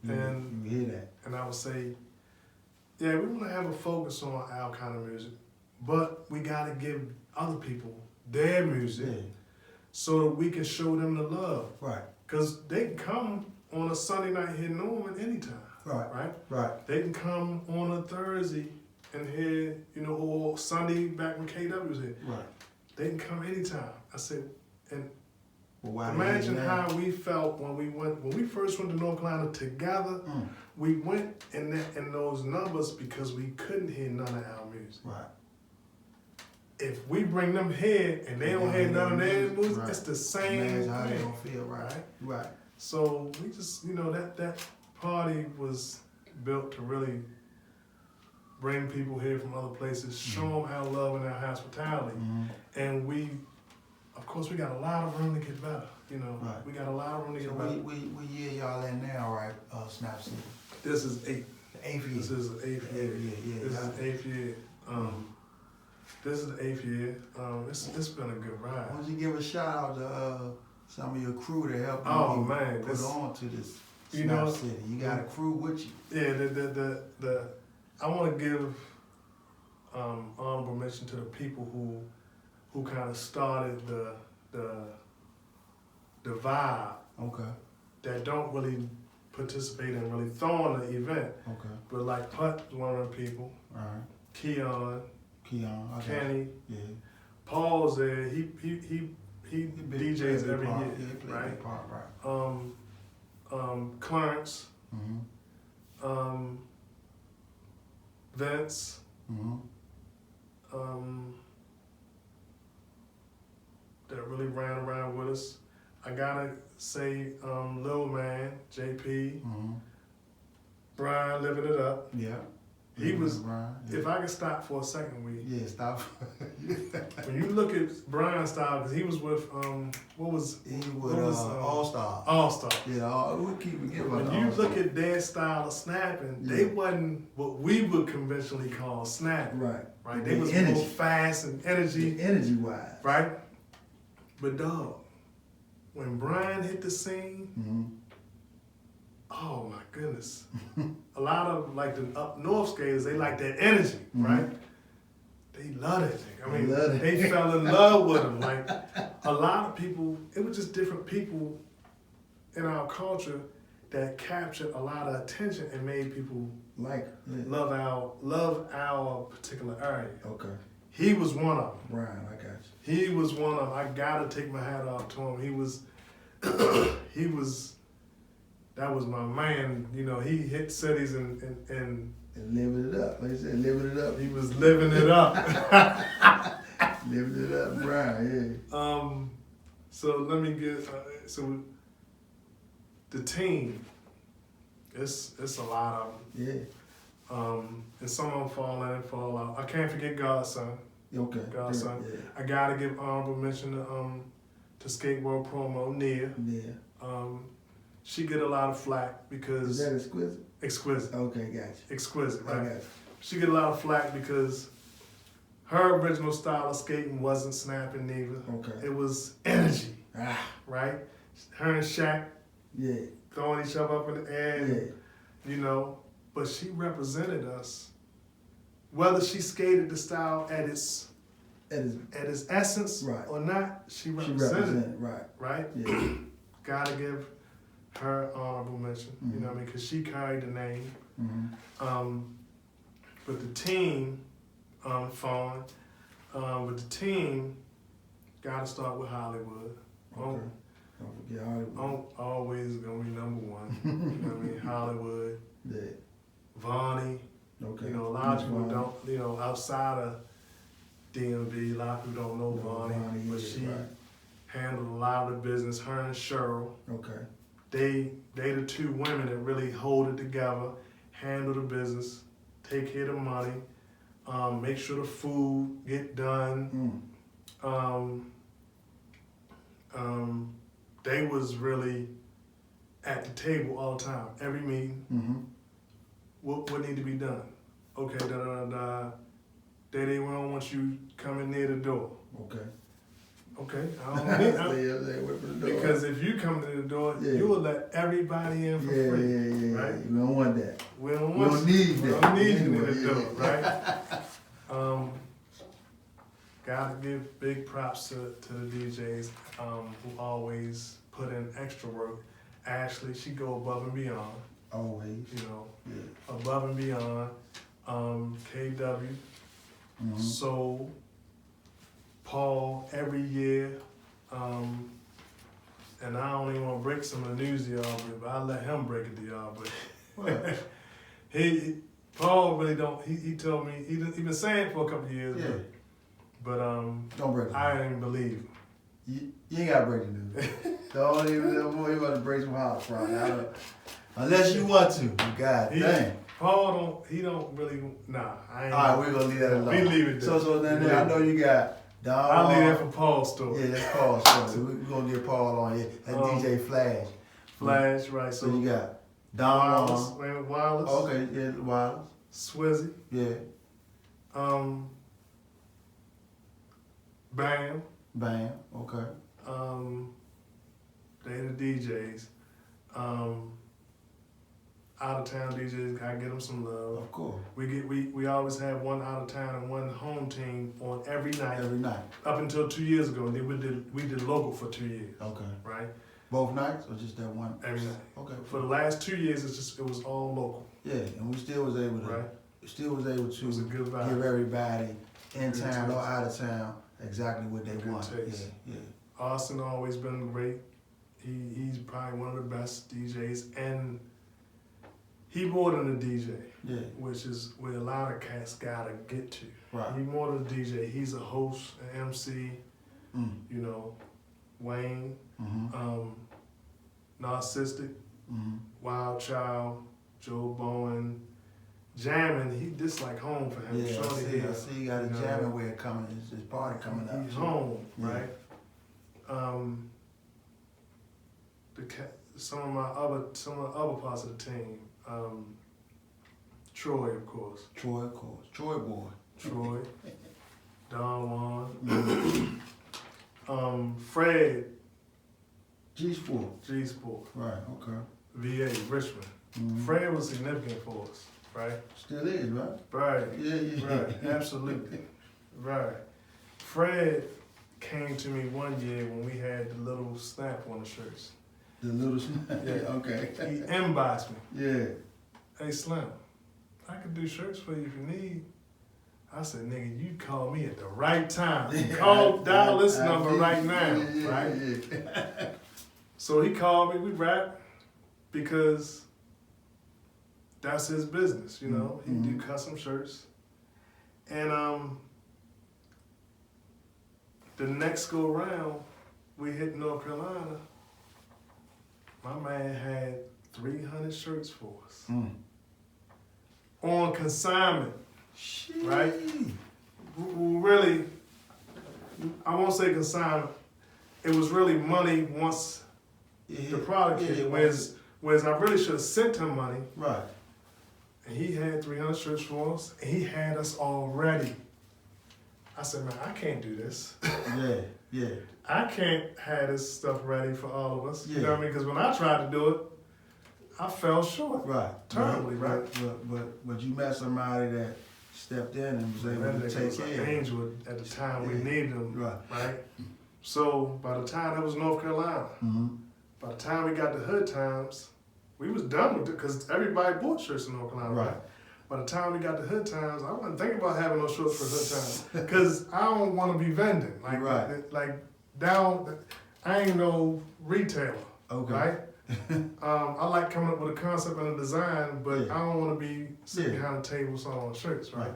And you hear that. And I would say, yeah, we want to have a focus on our kind of music, but we got to give other people their music Yeah. so that we can show them the love. Right. Because they can come on a Sunday night hear Norman anytime, Right. right? Right. They can come on a Thursday and hear, you know, or Sunday back when KW was here. Right. They can come anytime. I said, and Well, why imagine they hear that? how we felt when we first went to North Carolina together. Mm. We went in those numbers because we couldn't hear none of our music. Right. If we bring them here and they don't hear none of their music, Right. it's the same Imagine how they thing. gonna feel. Right. Right. So we just, you know, that party was built to really bring people here from other places, show them our love and our hospitality. Mm-hmm. And we, of course, we got a lot of room to get better. You know, Right. we got a lot of room to So get better. we year y'all in now, right? Snap City. This is 8. The 8th year. This is the 8th The year. 8th year, yeah. This is y'all- the 8th year. This is the 8th year. It's been a good Why ride. don't you give a shout out to some of your crew to help you Oh, get man, put this- on to this you Snap know- City? You got a crew with you. Yeah, the I want to give honorable mention to the people who kind of started the vibe Okay. that don't really participate in really throwing the event, Okay. but like Putt, one of the people, All right. Keon, Keon. I got Kenny, you. Yeah. Paul's there. He DJs every part. year, Yeah, he played a right? big part, right. Clarence, Mm-hmm. Vince, Mm-hmm. that really ran around with us. I gotta say, Lil Man, JP, Mm-hmm. Brian living it up. Yeah. He was, Brian. Yeah. if I could stop for a second, Yeah, stop. when you look at Brian's style, because he was with, what was He was What was, All Star. All Star. Yeah, we keep forgetting about When the you All-Star. look at their style of snapping, Yeah. they wasn't what we would conventionally call snapping, Right. right? The They was energy. more fast and energy, The energy wise. right? But dog, when Brian hit the scene, Mm-hmm. oh my goodness. A lot of like the up north skaters, they like that energy, Mhm. right? They love that thing. I They mean, love it. they fell in love with him. Like a lot of people, it was just different people in our culture that captured a lot of attention and made people Like, yeah. love our particular area. Okay. He was one of them. Brian, I got you. He was one of them. I gotta take my hat off to him. He was, that was my man. You know, he hit cities and And living it up. Like I said, living it up. he was living it up. Living it up, Brian, So let me get, so the team, it's a lot of them. yeah. And some of them fall in and fall out. I can't forget Godson. Yeah. Okay. Godson. Yeah. I gotta give honorable mention to Skate World Promo, Nia. Yeah. She get a lot of flack Is because that exquisite? exquisite, Okay, got you. exquisite, I right? got you. She get a lot of flack because her original style of skating wasn't snapping neither. Okay. It was energy, Ah, right? Her and Shaq yeah. throwing each other up in the air, and, Yeah. you know. But she represented us. Whether she skated the style at its That is, essence Right. or not, she she represented, represented, right. right? Yeah. Gotta give her honorable mention. You know what I mean? Because she carried the name. Mm-hmm. But the team, Fawn, but the team, gotta start with Hollywood. Okay. Don't forget Hollywood. Always gonna be number one. You know what I mean? Hollywood, Yeah. Vonnie. Okay. You know, a lot of people Vonnie. don't, you know, outside of DMV, a lot of people don't know Vonnie, Vonnie, but yeah, she right. handled a lot of the business. Her and Cheryl, Okay. they the two women that really hold it together, handle the business, take care of the money, make sure the food get done. Mm. they was really at the table all the time, every meeting. Mm-hmm. What need to be done? Okay, da da da da. We don't want you coming near the door. Okay. Okay, I don't need Stay away from the door. because if you come to the door, Yeah. you will let everybody in for free. Yeah. Right? We don't want that. We don't We want don't need we that. don't need you Anyway, in the door, yeah. right? Gotta give big props to the DJs who always put in extra work. Ashley, she go above and beyond, Always. you know, Yeah. above and beyond. KW, Mm-hmm. Soul, Paul, every year. And I don't even want to break some of the news to y'all, but I'll let him break it to y'all. But What? Paul really don't. He told me he been saying it for a couple of years. Yeah. But Don't break it. I didn't believe him. You ain't gotta break the news. Don't even you want to break some house, bro. Unless you want to. God dang. Paul don't really. Nah, I ain't. All right, we're gonna leave that alone. We leave it there. So then I know you got Don. I'll leave that for Paul's story. Yeah, that's Paul's story. We're gonna get Paul on here. That's DJ Flash. Flash, right? So you got Don. Wallace, Wallace. Okay, yeah, Wallace. Swizzy. Yeah. Bam. Bam. Okay. They the DJs. Out of town DJs, gotta get them some love. Of course. We always have one out of town and one home team on every night. Every night. Up until 2 years ago, and then we did local for 2 years. Okay. Right? Both nights or just that one? Every night. Okay. For the last 2 years, it was all local. Yeah, and we still was able to. Right? Still was able It was a to good vibe. give everybody in Good town or taste. out of town exactly what they Good want. taste. Yeah. Austin always been great. He's probably one of the best DJs, and he more than a DJ, Yeah. which is where a lot of cats gotta get to. Right. He more than a DJ. He's a host, an MC. Mm. You know, Wayne, Mm-hmm. Narcissistic, Mm-hmm. Wild Child, Joe Bowen, jamming. This like home for him. Yeah, Shorty I see you got a you know, jamming way of coming. It's his party coming up. He's home, Yeah. right? Some of the other parts of the team. Troy, of course. Troy, of course. Troy boy. Troy. Don Juan. Fred. G-Sport. G-Sport. Right, okay. VA, Richmond. Mm-hmm. Fred was significant for us, right? Still is, right? Right. Yeah. Right. Absolutely. Right. Fred came to me one year when we had the little snap on the shirts. The little Yeah. okay. He inboxed me. Yeah. Hey Slim, I can do shirts for you if you need. I said, nigga, you called me at the right time. Dial this number right now, right? Yeah. So he called me, we rapped, because that's his business, you know. He do custom shirts. And the next go round, we hit North Carolina. My man had 300 shirts for us. On consignment, right? Really, I won't say consignment. It was really money once the product hit. Whereas I really should have sent him money. Right. And he had 300 shirts for us, and he had us all ready. I said, man, I can't do this. Yeah. I can't have this stuff ready for all of us. You know Yeah. what I mean? Because when I tried to do it, I fell short. Right. Terribly, right? But you met somebody that stepped in and was able That to nigga take was an care of it. angel at the time we Yeah. needed him. Right. So by the time that was North Carolina, Mm-hmm. by the time we got to Hood Times, we was done with it because everybody bought shirts in North Carolina. Right. By the time we got to Hood Times, I wasn't thinking about having no shorts for Hood Times because I don't want to be vending. Like down, I ain't no retailer. Okay. Right? I like coming up with a concept and a design, but Yeah. I don't want to be sitting Yeah. behind a table selling shirts, right? Right.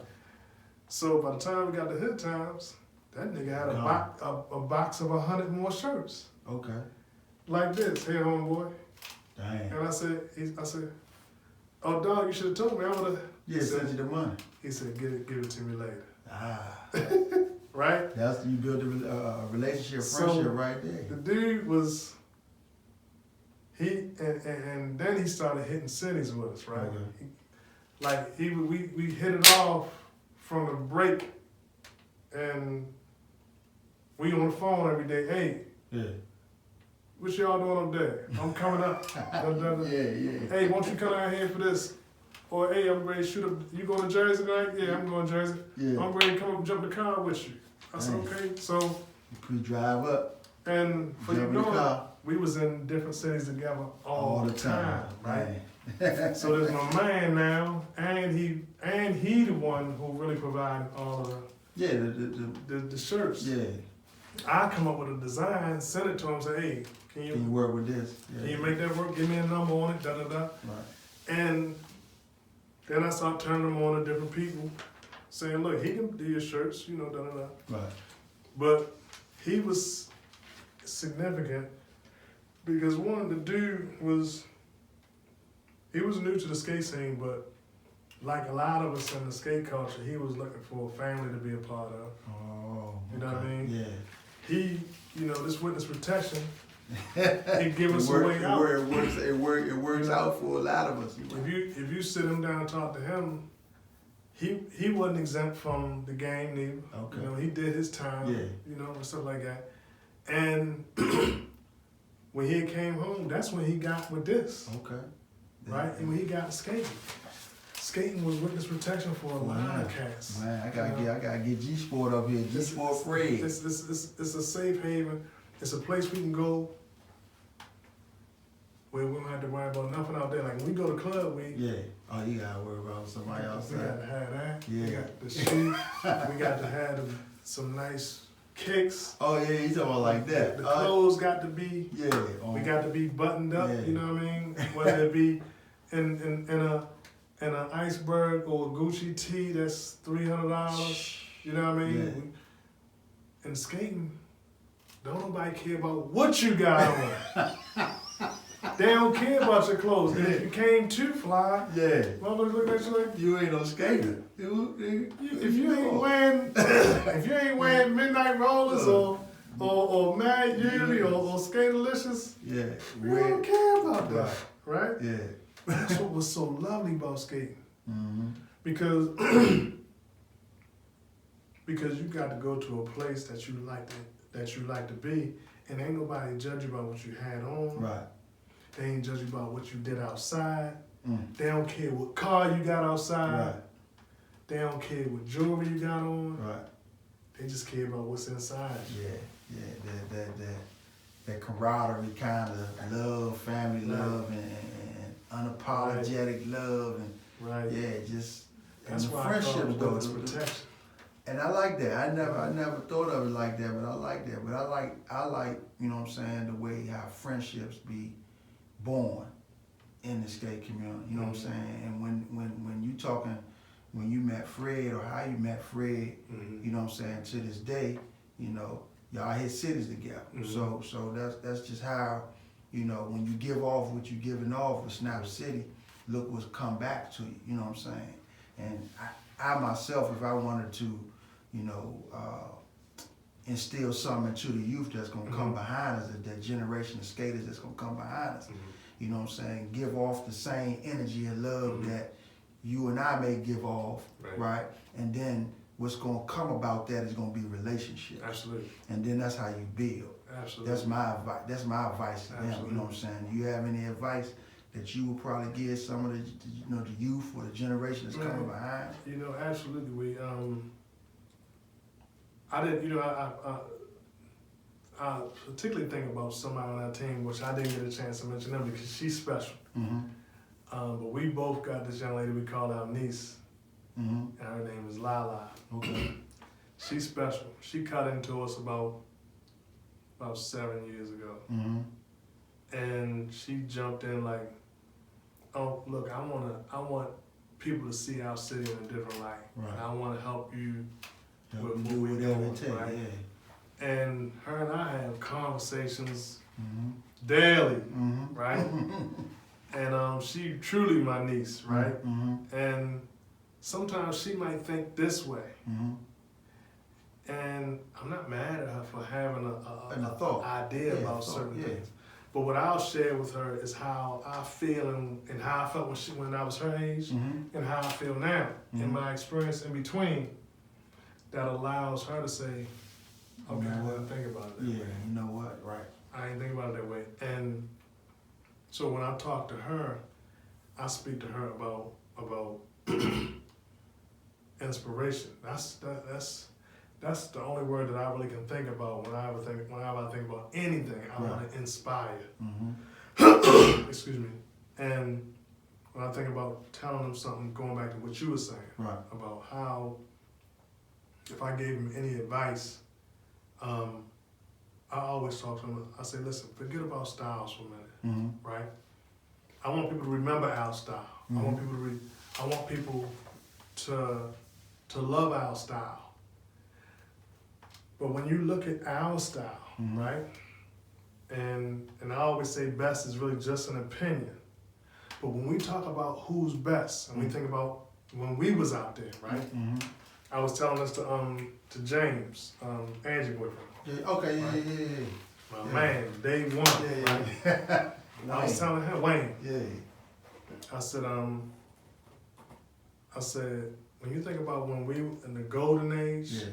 So by the time we got to Hood Times, that nigga had a box of 100 more shirts. Okay. Like this, hey homeboy. Damn. And I said, oh dog, you should have told me. I would have. Yeah, send you the money. He said, give it to me later. Ah. Right? That's you built a relationship, So, friendship right there. The dude was, and then he started hitting cities with us, right? Okay. We hit it off from the break, and we on the phone every day. Hey, Yeah. what y'all doing up there? I'm coming up. Yeah. Hey, won't you come out here for this? Or hey, I'm ready to shoot up. You going to Jersey tonight? Yeah, I'm going to Jersey. Yeah. I'm ready to come up and jump in the car with you. I said, Nice. okay. So, We drive up, and for jump you in the doing, car we was in different cities together all the time, right? Man. So there's my man now, and he the one who really provided all of Yeah, the shirts. yeah. I come up with a design, send it to him, say, hey, Can you work with this? Yeah. can you make that work? Give me a number on it, da da da. Right. And then I start turning them on to different people, saying, look, he can do your shirts, you know, da da da. Right. But he was significant because one, the dude was, he was new to the skate scene, but like a lot of us in the skate culture, he was looking for a family to be a part of. Oh. You know what I mean? Yeah. He, you know, this witness protection, he give us a way out. It works out for a lot of us. If you sit him down and talk to him, he wasn't exempt from the game neither. Okay. You know, he did his time. Yeah. You know, and stuff like that. And when he came home, that's when he got with this. Okay. Right? And when he got skating. Skating was witness protection for a lot of cats. Man, I gotta get G Sport up here. G Sport free. It's a safe haven. It's a place we can go where we don't have to worry about nothing out there. Like when we go to club, Yeah. Oh, you gotta worry about somebody we outside. got to have that. Yeah. We got the shoe. We got to have some nice kicks. Oh yeah, you talking about like that? The clothes got to be. Yeah. We got to be buttoned up. Yeah. You know what I mean? Whether it be in an iceberg or a Gucci tee that's $300. You know what I mean? Yeah. And skating, don't nobody care about what you got on. They don't care about your clothes. And if you came too fly, Yeah. motherfuckers look at you like, You ain't no skater. if you ain't wearing midnight rollers or Mad Unity or Skaterlicious, Yeah. we don't care about that, Right. right? Yeah. That's what was so lovely about skating, Mm-hmm. because you got to go to a place that you like to be, and ain't nobody judge you about what you had on. Right. They ain't judge you about what you did outside. Mm. They don't care what car you got outside. Right. They don't care what jewelry you got on. Right. They just care about what's inside. Yeah. That camaraderie kind of love, family love, and unapologetic love, and Right. yeah, just That's and the why I call friendship it though. witness protection. And I like that. I never thought of it like that, but I like that. But I like, you know what I'm saying, the way how friendships be born in the skate community. You know what I'm saying? And when you talking, when you met Fred or how you met Fred, you know what I'm saying, to this day, you know, y'all hit cities together. So that's just how, you know, when you give off what you're giving off with Snap City, look what's come back to you. You know what I'm saying? And I myself, if I wanted to, you know, instill something into the youth that's gonna come behind us, that generation of skaters that's gonna come behind us, you know what I'm saying? Give off the same energy and love that you and I may give off, right? And then what's gonna come about that is gonna be relationships. Absolutely. And then that's how you build. Absolutely. That's my advice. That's my advice to them. You know what I'm saying? Do you have any advice that you would probably give some of the, you know, the youth or the generation that's coming behind? You know, absolutely. I didn't. You know, I particularly think about somebody on our team, which I didn't get a chance to mention them because she's special. But we both got this young lady we call our niece, and her name is Lala. Okay. She's special. She cut into us about 7 years ago. And she jumped in like, oh, look, I want people to see our city in a different light. Right. I want to help you Help with you what do we're whatever doing, it takes, right? yeah. And her and I have conversations daily, right? And she truly my niece, right? And sometimes she might think this way. And I'm And a thought. idea Yeah, about thought, certain yeah. things. But what I'll share with her is how I feel and how I felt when I was her age, Mm-hmm. and how I feel now in Mhm. my experience in between. That allows her to say, okay, You know I what? didn't think about it that Yeah, way. you know what? Right. I didn't think about it that way. And so when I talk to her, I speak to her about inspiration. That's the only word that I really can think about whenever I think about anything. I Right. want to inspire. Mm-hmm. Excuse me. And when I think about telling them something, going back to what you were saying Right. about how if I gave them any advice, I always talk to them. I say, listen, forget about styles for a minute, Mm-hmm. right? I want people to remember our style. I want people to love our style. But when you look at our style, Mhm. right? And I always say best is really just an opinion. But when we talk about who's best, and we think about when we was out there, right? Mm-hmm. I was telling this to James, Angie boyfriend, Yeah, okay, Right. yeah. my Yeah. man, day one, Yeah, right? yeah. I was telling him, Wayne, Yeah. I said, when you think about when we in the golden age, Yeah.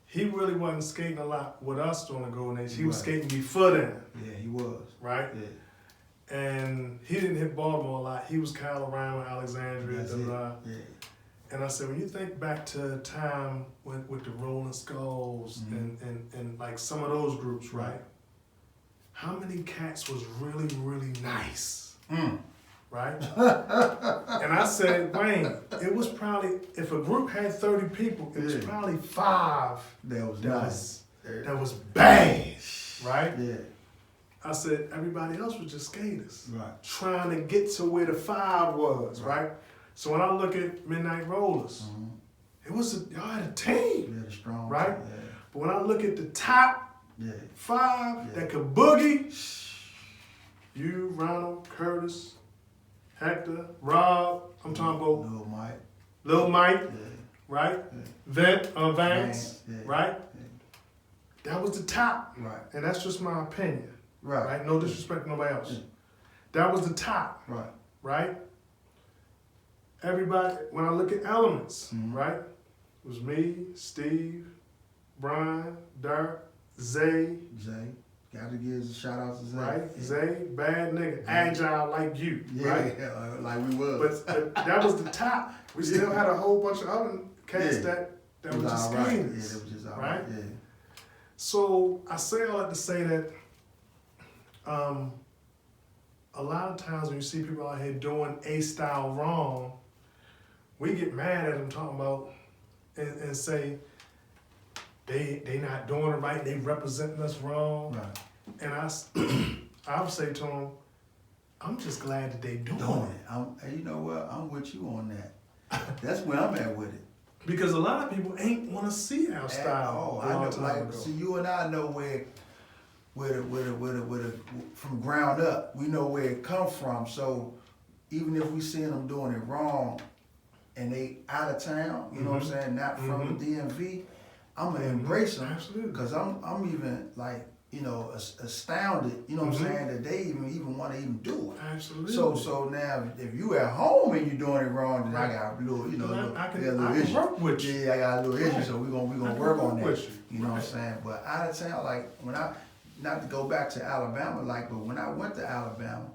he really wasn't skating a lot with us during the golden age. He was Right. skating before then, Yeah, he was. right? Yeah. And he didn't hit Baltimore a lot. He was kind of around Alexandria, That's da, it. da, da. Yeah. And I said, when you think back to a time with the Rolling Skulls Mhm. and like some of those groups, right? How many cats was really, really nice, Mm. right? And I said, Wayne, it was probably, if a group had 30 people, it was Yeah. probably 5 That was that nice. that was bad, right? Yeah. I said, everybody else was just skaters. Right. Trying to get to where the 5 was, right? So when I look at Midnight Rollers, Mm-hmm. it was y'all had a team. Yeah, the strong. Right? Yeah. But when I look at the top Yeah. 5 Yeah. that could boogie, you, Ronald, Curtis, Hector, Rob, I'm talking about Little Mike. Lil Mike, Yeah. right? Yeah. Vance, Vance, yeah. right? That was the top. Right. And that's just my opinion, Right. right? No disrespect to nobody else. Yeah. That was the top, Right. right? Everybody, when I look at elements, Mhm. right? It was me, Steve, Brian, Dirk, Zay, Zay. Got to give a shout out to Zay. right? Yeah. Zay, bad nigga, Yeah. agile like you, Yeah, right? yeah, like we was. But that was the top. We still had a whole bunch of other cats Yeah. that It were was just all right. Yeah, skaters. it was just all right? right. Yeah. So I say all that to say that a lot of times when you see people out here doing a style wrong, we get mad at them talking about and say they not doing it right, they representing us wrong. Right. And I would say to them, I'm just glad that they doing Doing it. it. And you know what? I'm with you on that. That's where I'm at with it. Because a lot of people ain't want to see our style. Oh, a I long know. time Like, ago. see, you and I know where from ground up. We know where it come from. So even if we seeing them doing it wrong, and they out of town, you know what I'm saying, not from the DMV, I'm gonna embrace them. Absolutely. Because I'm even like, you know, astounded, you know what I'm saying, that they even want to even do it. Absolutely. So now if you at home and you doing it wrong, then I got a little, you know, I can little issue. work with you. Yeah, I got a little issue, Right. so we gonna I can work on work that. with you. You know what I'm Right. saying? But out of town, like when I, not to go back to Alabama, like, but when I went to Alabama,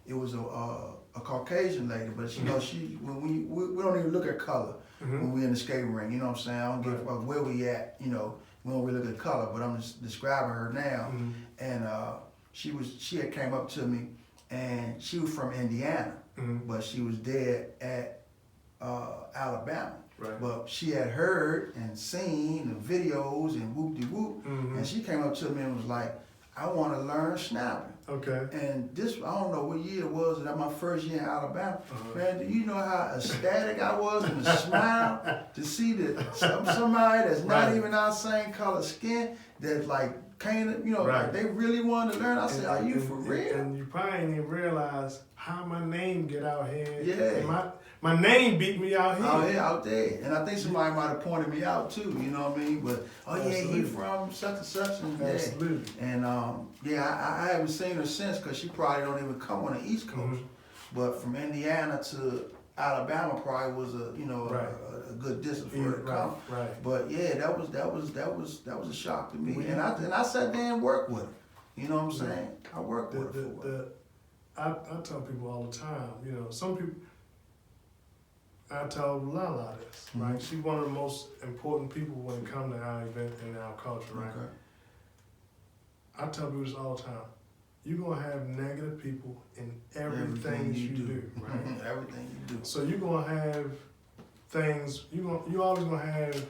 it was a Caucasian lady, but you know, she when we don't even look at color when we in the skating ring. You know what I'm saying? I don't give a fuck where we at. You know, we don't really look at color. But I'm just describing her now, and she had came up to me, and she was from Indiana, but she was dead at Alabama. Right. But she had heard and seen the videos and whoop-de-whoop, and she came up to me and was like, I want to learn snapping. Okay. And this, I don't know what year it was, that my first year in Alabama. Man, do you know how ecstatic I was and the smile to see that somebody that's not even our same color skin, that's like, can't, you know, like they really wanted to learn. I said, are you for real? And you probably didn't even realize how my name get out here. Yeah. And My name beat me out here. Out there. And I think somebody might have pointed me out too, you know what I mean? But, he from such and such. And, Absolutely. And, I haven't seen her since because she probably don't even come on the East Coast. Mm-hmm. But from Indiana to Alabama probably was a good distance for her to come. Right. But yeah, that was a shock to me. And I sat there and worked with her. You know what I'm saying? I worked with her. I tell people all the time, you know, some people, I tell Lala this, right? Mhm. She's one of the most important people when it comes to our event and our culture, right? Okay. I tell people this all the time. You're going to have negative people in everything you do, right? Everything you do. So you're going to have things, you always going to have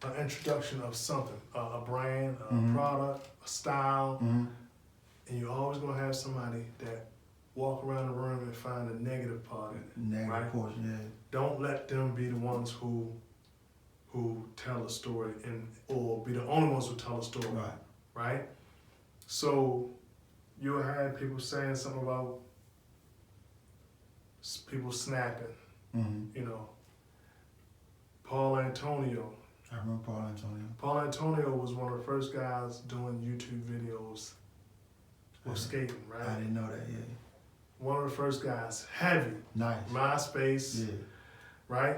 an introduction of something, a brand, a Mhm. product, a style, Mm-hmm. and you're always going to have somebody that walk around the room and find a negative part in it. Negative right? portion, yeah. Don't let them be the ones who tell a story or be the only ones who tell a story, Right. right? So you'll have people saying something about people snapping, Mm-hmm. you know. Paul Antonio. I remember Paul Antonio. Paul Antonio was one of the first guys doing YouTube videos with skating, right? I didn't know that, yeah. One of the first guys, heavy, Nice. MySpace, Yeah. right?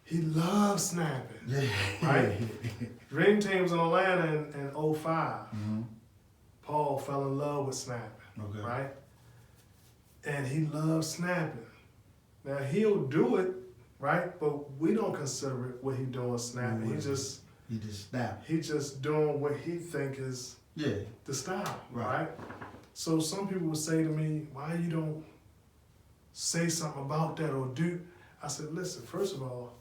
He loves snapping. Yeah. Right? Dream Team was in Atlanta in 05. Mm-hmm. Paul fell in love with snapping, Okay. right? And he loves snapping. Now he'll do it, right? But we don't consider it what he doing snapping. We He just snapped. doing what he think is Yeah. the style, Right. right? So some people would say to me, why you don't say something about that or do? I said, listen, first of all,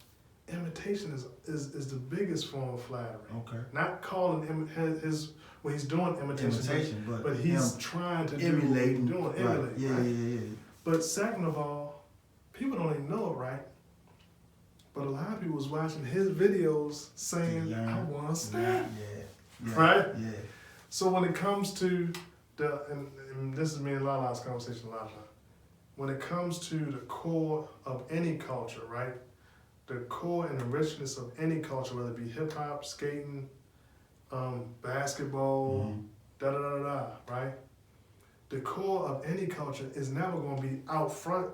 imitation is the biggest form of flattery. Okay. Not calling when he's doing imitation, but he's trying to emulating, do what he's doing, right. emulate, Yeah, right? yeah. But second of all, people don't even know it, right? But a lot of people was watching his videos saying, I want to snap, Yeah. right? Yeah. So when it comes to and this is me and Lala's conversation a lot of time. When it comes to the core of any culture, right? The core and the richness of any culture, whether it be hip hop, skating, basketball, Mhm. da, right? The core of any culture is never going to be out front.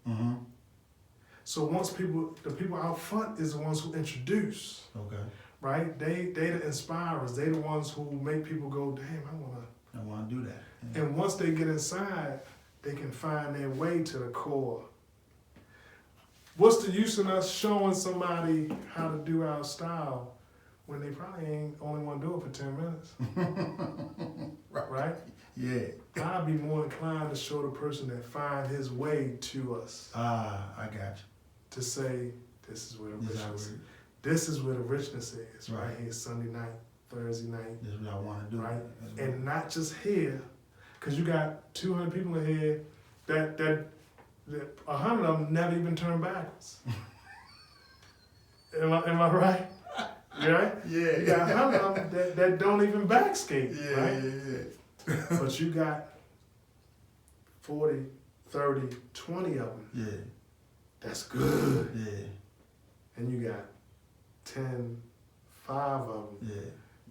Mm-hmm. So the people out front is the ones who introduce, Okay. right? They the inspirers. They the ones who make people go, damn, I want to do that. Yeah. And once they get inside, they can find their way to the core. What's the use in us showing somebody how to do our style when they probably ain't only want to do it for 10 minutes? Right? Yeah. I'd be more inclined to show the person that find his way to us I got you. to say, this is where the This is how richness we- This is where the richness is, right Right. here, Sunday night, Thursday night, This is what I want to do. right? That's what- And not just here, because you got 200 people in here that 100 of them never even turned backwards. Am I right? Right? Yeah. You got 100 of them that don't even back skate, Yeah, right? yeah. But you got 40, 30, 20 of them. Yeah. That's good. Yeah. And you got 10, 5 of them. Yeah.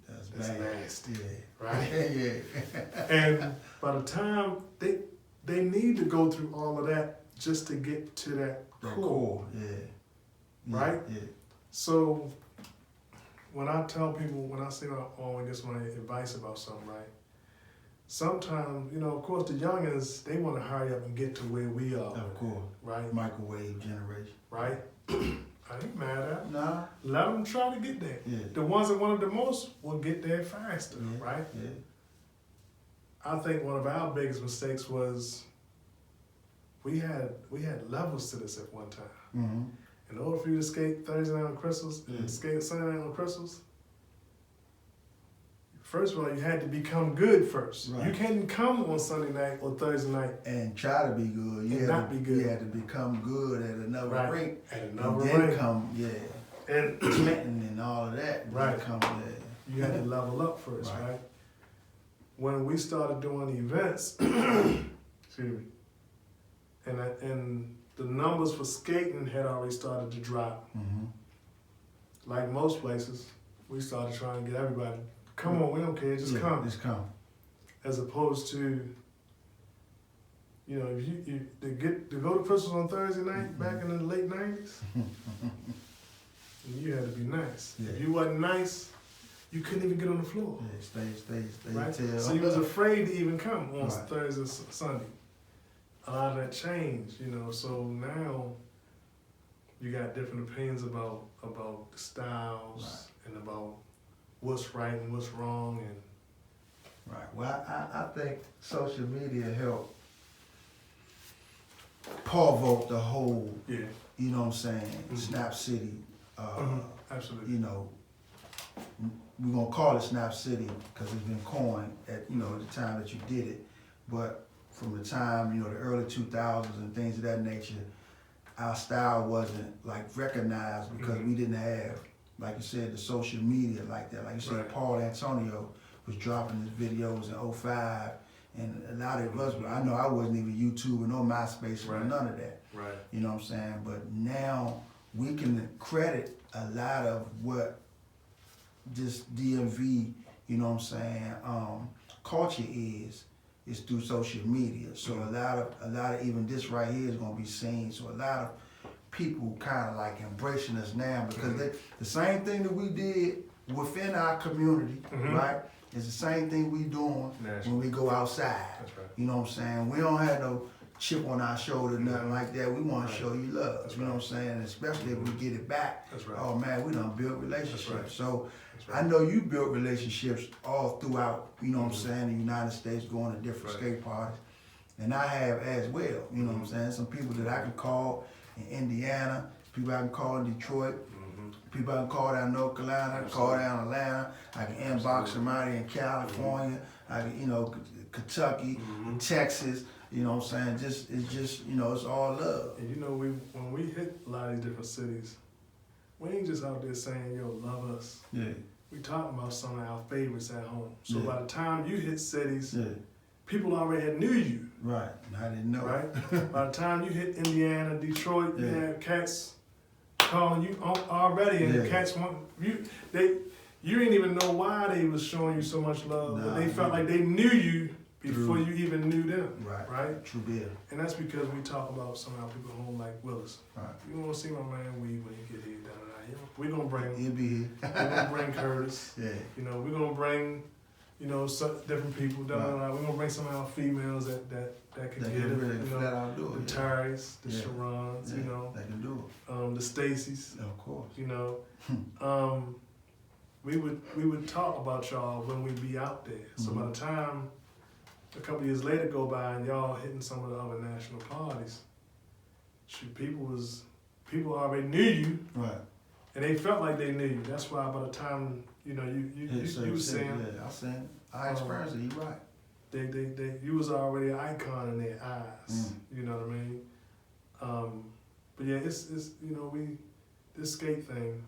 That's That's bad. nasty. Yeah. Right? Yeah. And by the time they need to go through all of that just to get to that That core. core. Yeah. Right? Yeah. So when I tell people, when I say I want to get some advice about something, right? Sometimes, of course, the youngins, they want to hurry up and get to where we are, Of course. right? Microwave generation. Right? I ain't mad at them. Nah. Let them try to get there. Yeah. The ones that want it the most will get there faster, Yeah. right? Yeah. I think one of our biggest mistakes was we had levels to this at one time. Mm-hmm. In order for you to skate Thursday night on Crystals and skate Sunday night on Crystals, first of all, you had to become good first. Right. You can't come on Sunday night or Thursday night And try to be good. You And had not to, be good. You had to become good at another Right. rate. at And another then rate. come, yeah. And Clinton and all of that. Right. Come, yeah. you had to level up first, Right. right? When we started doing events, excuse me, and the numbers for skating had already started to drop. Mm-hmm. Like most places, we started trying to get everybody, come on, we don't care, just come. Just come. As opposed to, you know, if you to go to Crystals on Thursday night back in the late 90s, you had to be nice. Yeah. If you wasn't nice, you couldn't even get on the floor. Yeah, stay. Right? Till. So you was afraid to even come on Right. Thursday, Sunday. A lot of that changed, you know. So now you got different opinions about the styles and about what's right and what's wrong, and Right. Well, I think social media helped provoke the whole, yeah, you know what I'm saying, Snap City. absolutely. You know, we're gonna call it Snap City because it's been coined at, you know, the time that you did it. But from the time, you know, the early 2000s and things of that nature, our style wasn't like recognized because we didn't have, like you said, the social media like that. Like you said, Right. Paul Antonio was dropping his videos in 2005, and a lot of us, I know I wasn't even YouTube or no MySpace or Right. none of that. Right. You know what I'm saying? But now we can credit a lot of what this DMV, you know what I'm saying, culture is through social media. So a lot of even this right here is gonna be seen. So a lot of people kind of like embracing us now because the same thing that we did within our community, right? It's the same thing we doing when we go outside. That's right. You know what I'm saying? We don't have no chip on our shoulder, nothing like that. We want Right. to show you love. That's you know right. what I'm saying? Especially if we get it back. That's right. Oh man, we done built relationships. That's right. So That's right. I know you built relationships all throughout, you know what I'm saying, the United States, going to different Right. skate parties. And I have as well, you know what I'm saying? Some people that I can call in Indiana, people I can call in Detroit, people I can call down North Carolina, I can call down Atlanta, I can inbox somebody in California, I can, you know, Kentucky, Texas, you know what I'm saying? It's just, you know, it's all love. And you know, when we hit a lot of these different cities, we ain't just out there saying, yo, love us. Yeah, We talking about some of our favorites at home. So Yeah. by the time you hit cities, yeah, people already had knew you, right. I didn't know. right? By the time you hit Indiana, Detroit, you Yeah. had cats calling you already, and the Yeah. cats want you. You didn't even know why they was showing you so much love, but Nah, they felt yeah. like they knew you before True. you even knew them, Right. right? True deal. And that's because we talk about some of our people home like Willis. Right. You want to see my man Weed when he get here down here. We're gonna bring him. He'll be here. We're gonna bring Curtis. Yeah. You know, we're gonna bring, you know, some different people down. Right. We're gonna bring some of our females that can They get can it. really You flat know, out do the it. Tyrese, the Yeah. Sharons, you know, They can do the Stacys, it. Of course. you know. We would talk about y'all when we be out there. So by the time a couple years later go by and y'all hitting some of the other national parties, shoot, people already knew you. Right. And they felt like they knew you. That's why by the time, you know, you was saying, Yeah, I saying, I experienced it. You right. you was already an icon in their eyes. You know what I mean? But yeah, it's you know, this skate thing,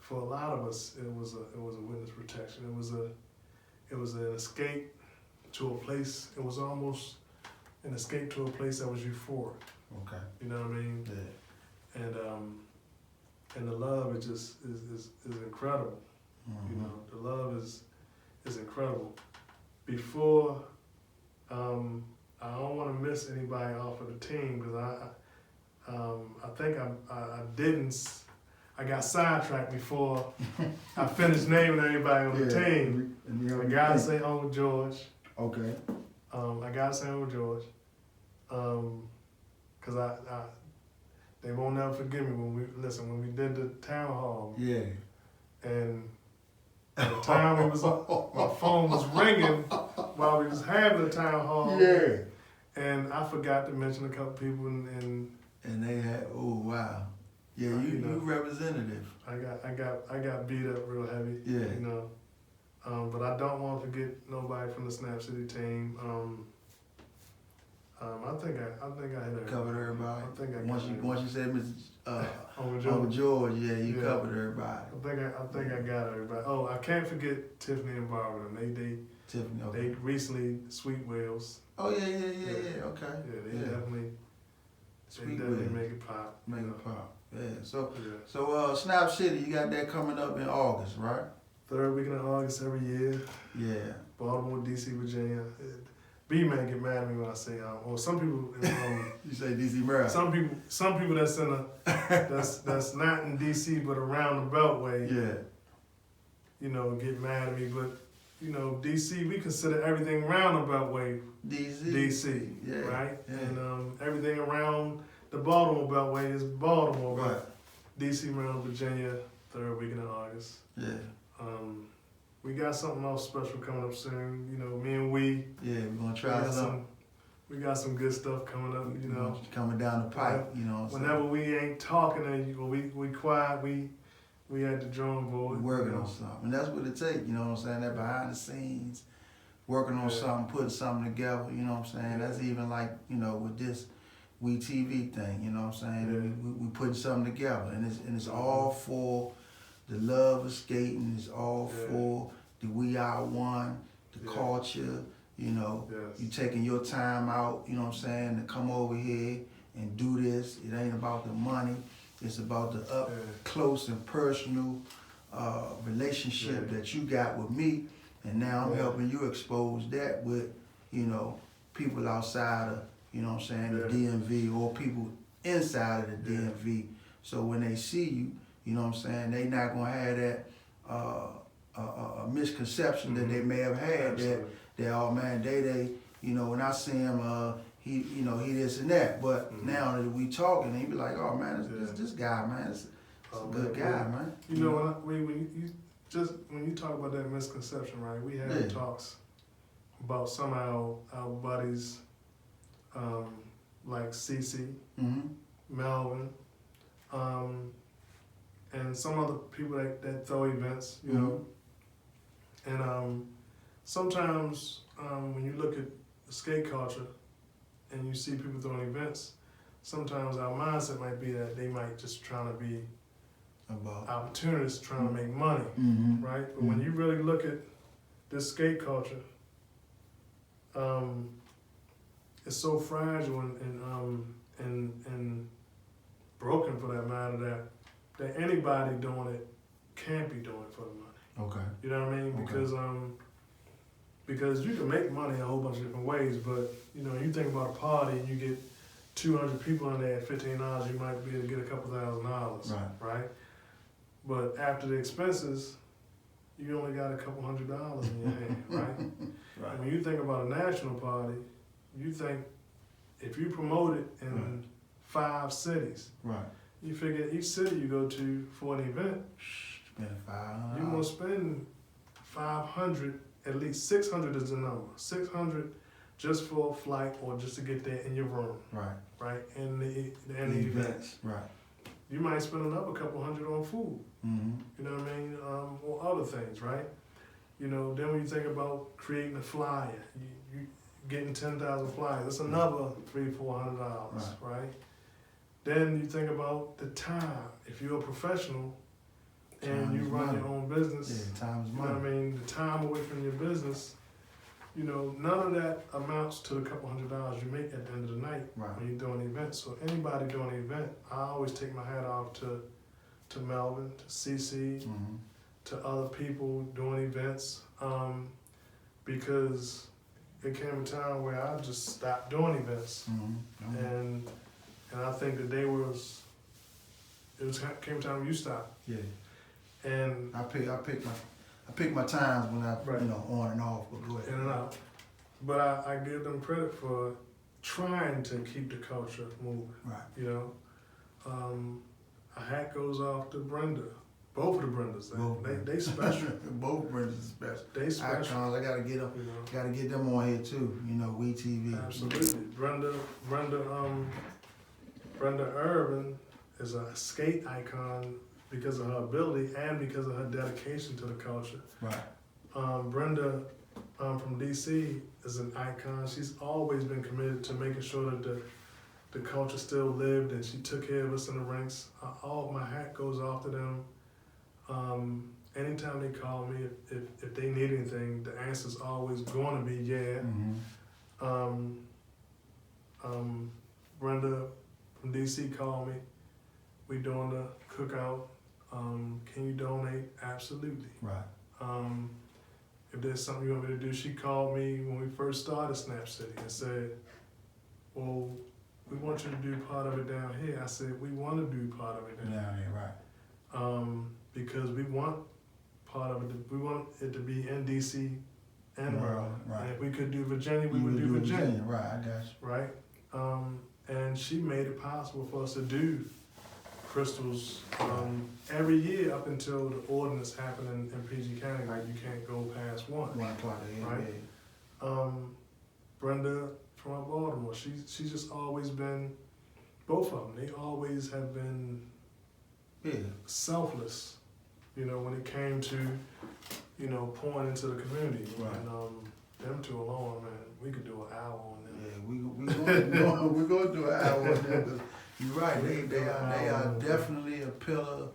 for a lot of us, it was a witness protection. It was an escape to a place. It was almost an escape to a place that was euphoric. Okay. You know what I mean? Yeah. And the love is just is incredible. You know, the love is incredible. Before, I don't want to miss anybody off of the team because I think I didn't. I got sidetracked before I finished naming everybody on the team. I gotta say Uncle George. Okay. I gotta say Uncle George. Cause they won't never forgive me when we did the town hall. Yeah. And at the time my phone was ringing while we was having the town hall. Yeah. And I forgot to mention a couple people and they had, oh wow. Yeah, you representative. I got beat up real heavy. Yeah. You know. But I don't want to forget nobody from the Snap City team. I think I hit everybody. Covered everybody. I think I Once you said Mrs. Uncle Uncle George, yeah, you Yeah. covered everybody. I think I got everybody. Oh, I can't forget Tiffany and Barbara. Tiffany, okay. They recently Sweet Wales. Oh yeah, okay. Yeah, they definitely Sweet definitely Wales. make it pop. Make it pop. Yeah. So Yeah. Snap City, you got that coming up in August, right? Third weekend of August every year. Yeah. Baltimore, DC, Virginia. B-man get mad at me when I say or some people You say DC Maryland. some people that's in that's not in DC but around the Beltway, Yeah. you know, get mad at me. But you know, DC, we consider everything around the Beltway DC, Yeah. right? Yeah. And everything around the Baltimore Beltway is Baltimore, Right. but DC, Maryland, Virginia, third weekend of August. Yeah. We got something else special coming up soon. You know, me and we. Yeah, we're gonna try something. We got some good stuff coming up. You know, coming down the pipe. You know. Whenever we ain't talking and we quiet, we at the drawing board. We're working on something, and that's what it takes. You know what I'm saying? That behind the scenes, working on something, putting something together. You know what I'm saying? That's even like, you know, with this We TV thing. You know what I'm saying? We putting something together, and it's all for the love of skating. It's all for the We Are One, the culture. You know, you taking your time out. You know what I'm saying? To come over here and do this. It ain't about the money. It's about the up close and personal relationship that you got with me, and now I'm helping you expose that with, you know, people outside of, you know what I'm saying, the DMV, or people inside of the DMV. So when they see you, you know what I'm saying, they not gonna have that a misconception that they may have had that oh man, they you know, when I see him he this and that, but now that we talking, he be like, oh man, this guy, man, it's a good guy, man. You know, when you talk about that misconception, right? We had talks about some of our buddies, like CC, Melvin, and some other people that throw events, you know. And sometimes when you look at the skate culture and you see people throwing events, sometimes our mindset might be that they might just trying to be opportunists, trying to make money, right? But when you really look at this skate culture, it's so fragile and broken, for that matter, that anybody doing it can't be doing it for the money. Okay. You know what I mean? Because you can make money in a whole bunch of different ways, but you know, you think about a party and you get 200 people in there at $15, you might be able to get a couple $1,000, right? But after the expenses, you only got a couple $100 in your hand, right? And when you think about a national party, you think if you promote it in 5 cities, you figure each city you go to for an event, spend $500. you're gonna spend $500. At least 600 is the number. 600 just for a flight or just to get there in your room. Right. And the events. You might spend another couple $100 on food. You know what I mean? Or other things, right? You know, then when you think about creating a flyer, you getting 10,000 flyers, that's another $300-400, right? Then you think about the time. If you're a professional, and you run your own business, time is money. You know what I mean? The time away from your business, you know, none of that amounts to the couple $100 you make at the end of the night when you're doing an event. So anybody doing an event, I always take my hat off to Melvin, to CC, to other people doing events, because it came a time where I just stopped doing events, and I think the day came a time when you stopped. And I pick my times when I you know, on and off, but go ahead. In and out. But I give them credit for trying to keep the culture moving. You know, a hat goes off to Brenda. Both of the Brendas, they special. Both Brendas is special. They special. Icons, I gotta get them. You know? Gotta get them on here too. You know, We TV. Absolutely, Brenda Irvin is a skate icon because of her ability and because of her dedication to the culture. Brenda from DC is an icon. She's always been committed to making sure that the culture still lived, and she took care of us in the ranks. All my hat goes off to them. Anytime they call me, if they need anything, the answer's always going to be yeah. Brenda from DC called me. We doing the cookout. Can you donate? Absolutely. Right. If there's something you want me to do, she called me when we first started Snap City and said, well, we want you to do part of it down here. I said, we want to do part of it down here. Right. Because we want part of it, we want it to be in DC and Maryland. Right. And if we could do Virginia, we would do Virginia. Right, I got you. Right? And she made it possible for us to do crystals every year up until the ordinance happened in PG County, like you can't go past 1. 1 o'clock a.m. Right? Brenda from Baltimore, she's just always been, both of them, they always have been selfless, you know, when it came to, you know, pouring into the community. Right. And them two alone, man, we could do an hour on them. Yeah, we're going to do an hour on them. You're right, they are definitely a pillar,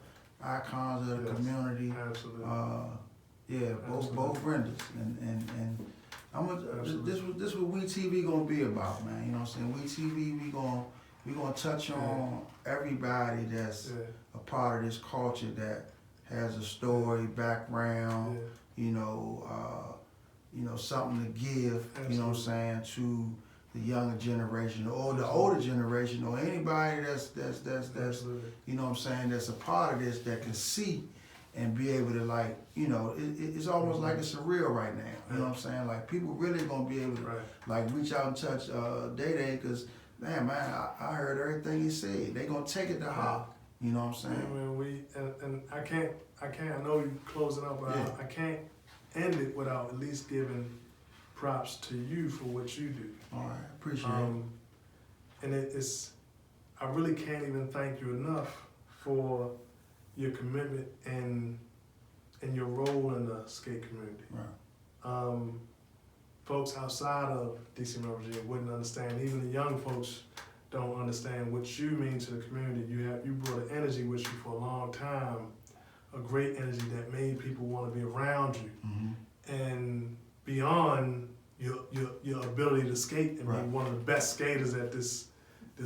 icons of the community. Absolutely. Both Brendas, and this what We TV gonna be about, man. You know what I'm saying? We TV, we gonna touch on everybody that's a part of this culture that has a story, background, you know, something to give. You know what I'm saying, to the younger generation or the older generation or anybody that's you know what I'm saying, that's a part of this that can see and be able to, like, you know, it's almost like it's surreal right now. You know what I'm saying? Like, people really gonna be able to like reach out and touch Day Day, because man, I heard everything he said. They gonna take it to heart. You know what I'm saying? And I can't. I know you closing up, but I can't end it without at least giving props to you for what you do. All right, appreciate it. And it's, I really can't even thank you enough for your commitment and your role in the skate community. Right. Folks outside of DC, Maryland, Virginia wouldn't understand. Even the young folks don't understand what you mean to the community. You brought an energy with you for a long time, a great energy that made people want to be around you. Mm-hmm. And beyond your ability to skate and be one of the best skaters that this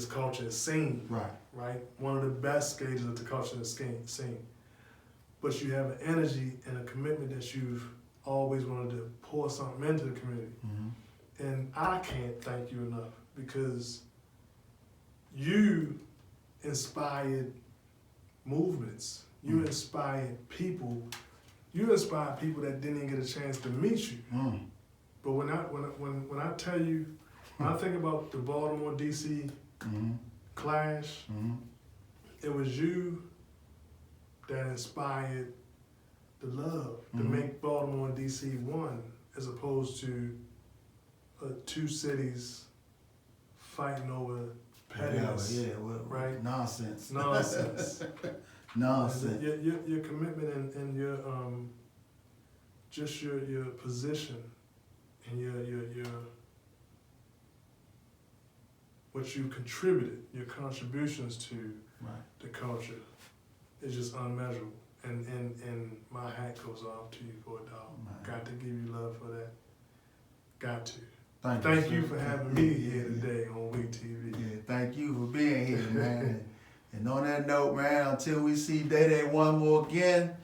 culture has seen. Right? One of the best skaters that the culture has seen. But you have an energy and a commitment that you've always wanted to pour something into the community. Mm-hmm. And I can't thank you enough, because you inspired movements. You inspired people. You inspired people that didn't even get a chance to meet you. But when I tell you, when I think about the Baltimore DC clash, it was you that inspired the love to make Baltimore and DC one, as opposed to two cities fighting over pettiness. Right? Nonsense. Nonsense. Nonsense. Your commitment and your just your position and your what you contributed, your contributions to the culture is just unmeasurable. And my hat goes off to you for it, dog. Got to give you love for that. Got to. Thank you for having me here today on We TV. Yeah, thank you for being here, man. And on that note, man, until we see Day Day one more again,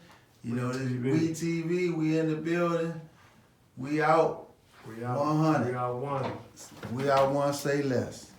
you know, this is We TV. We in the building. We out. We out. 100. We out one. We out one. Say less.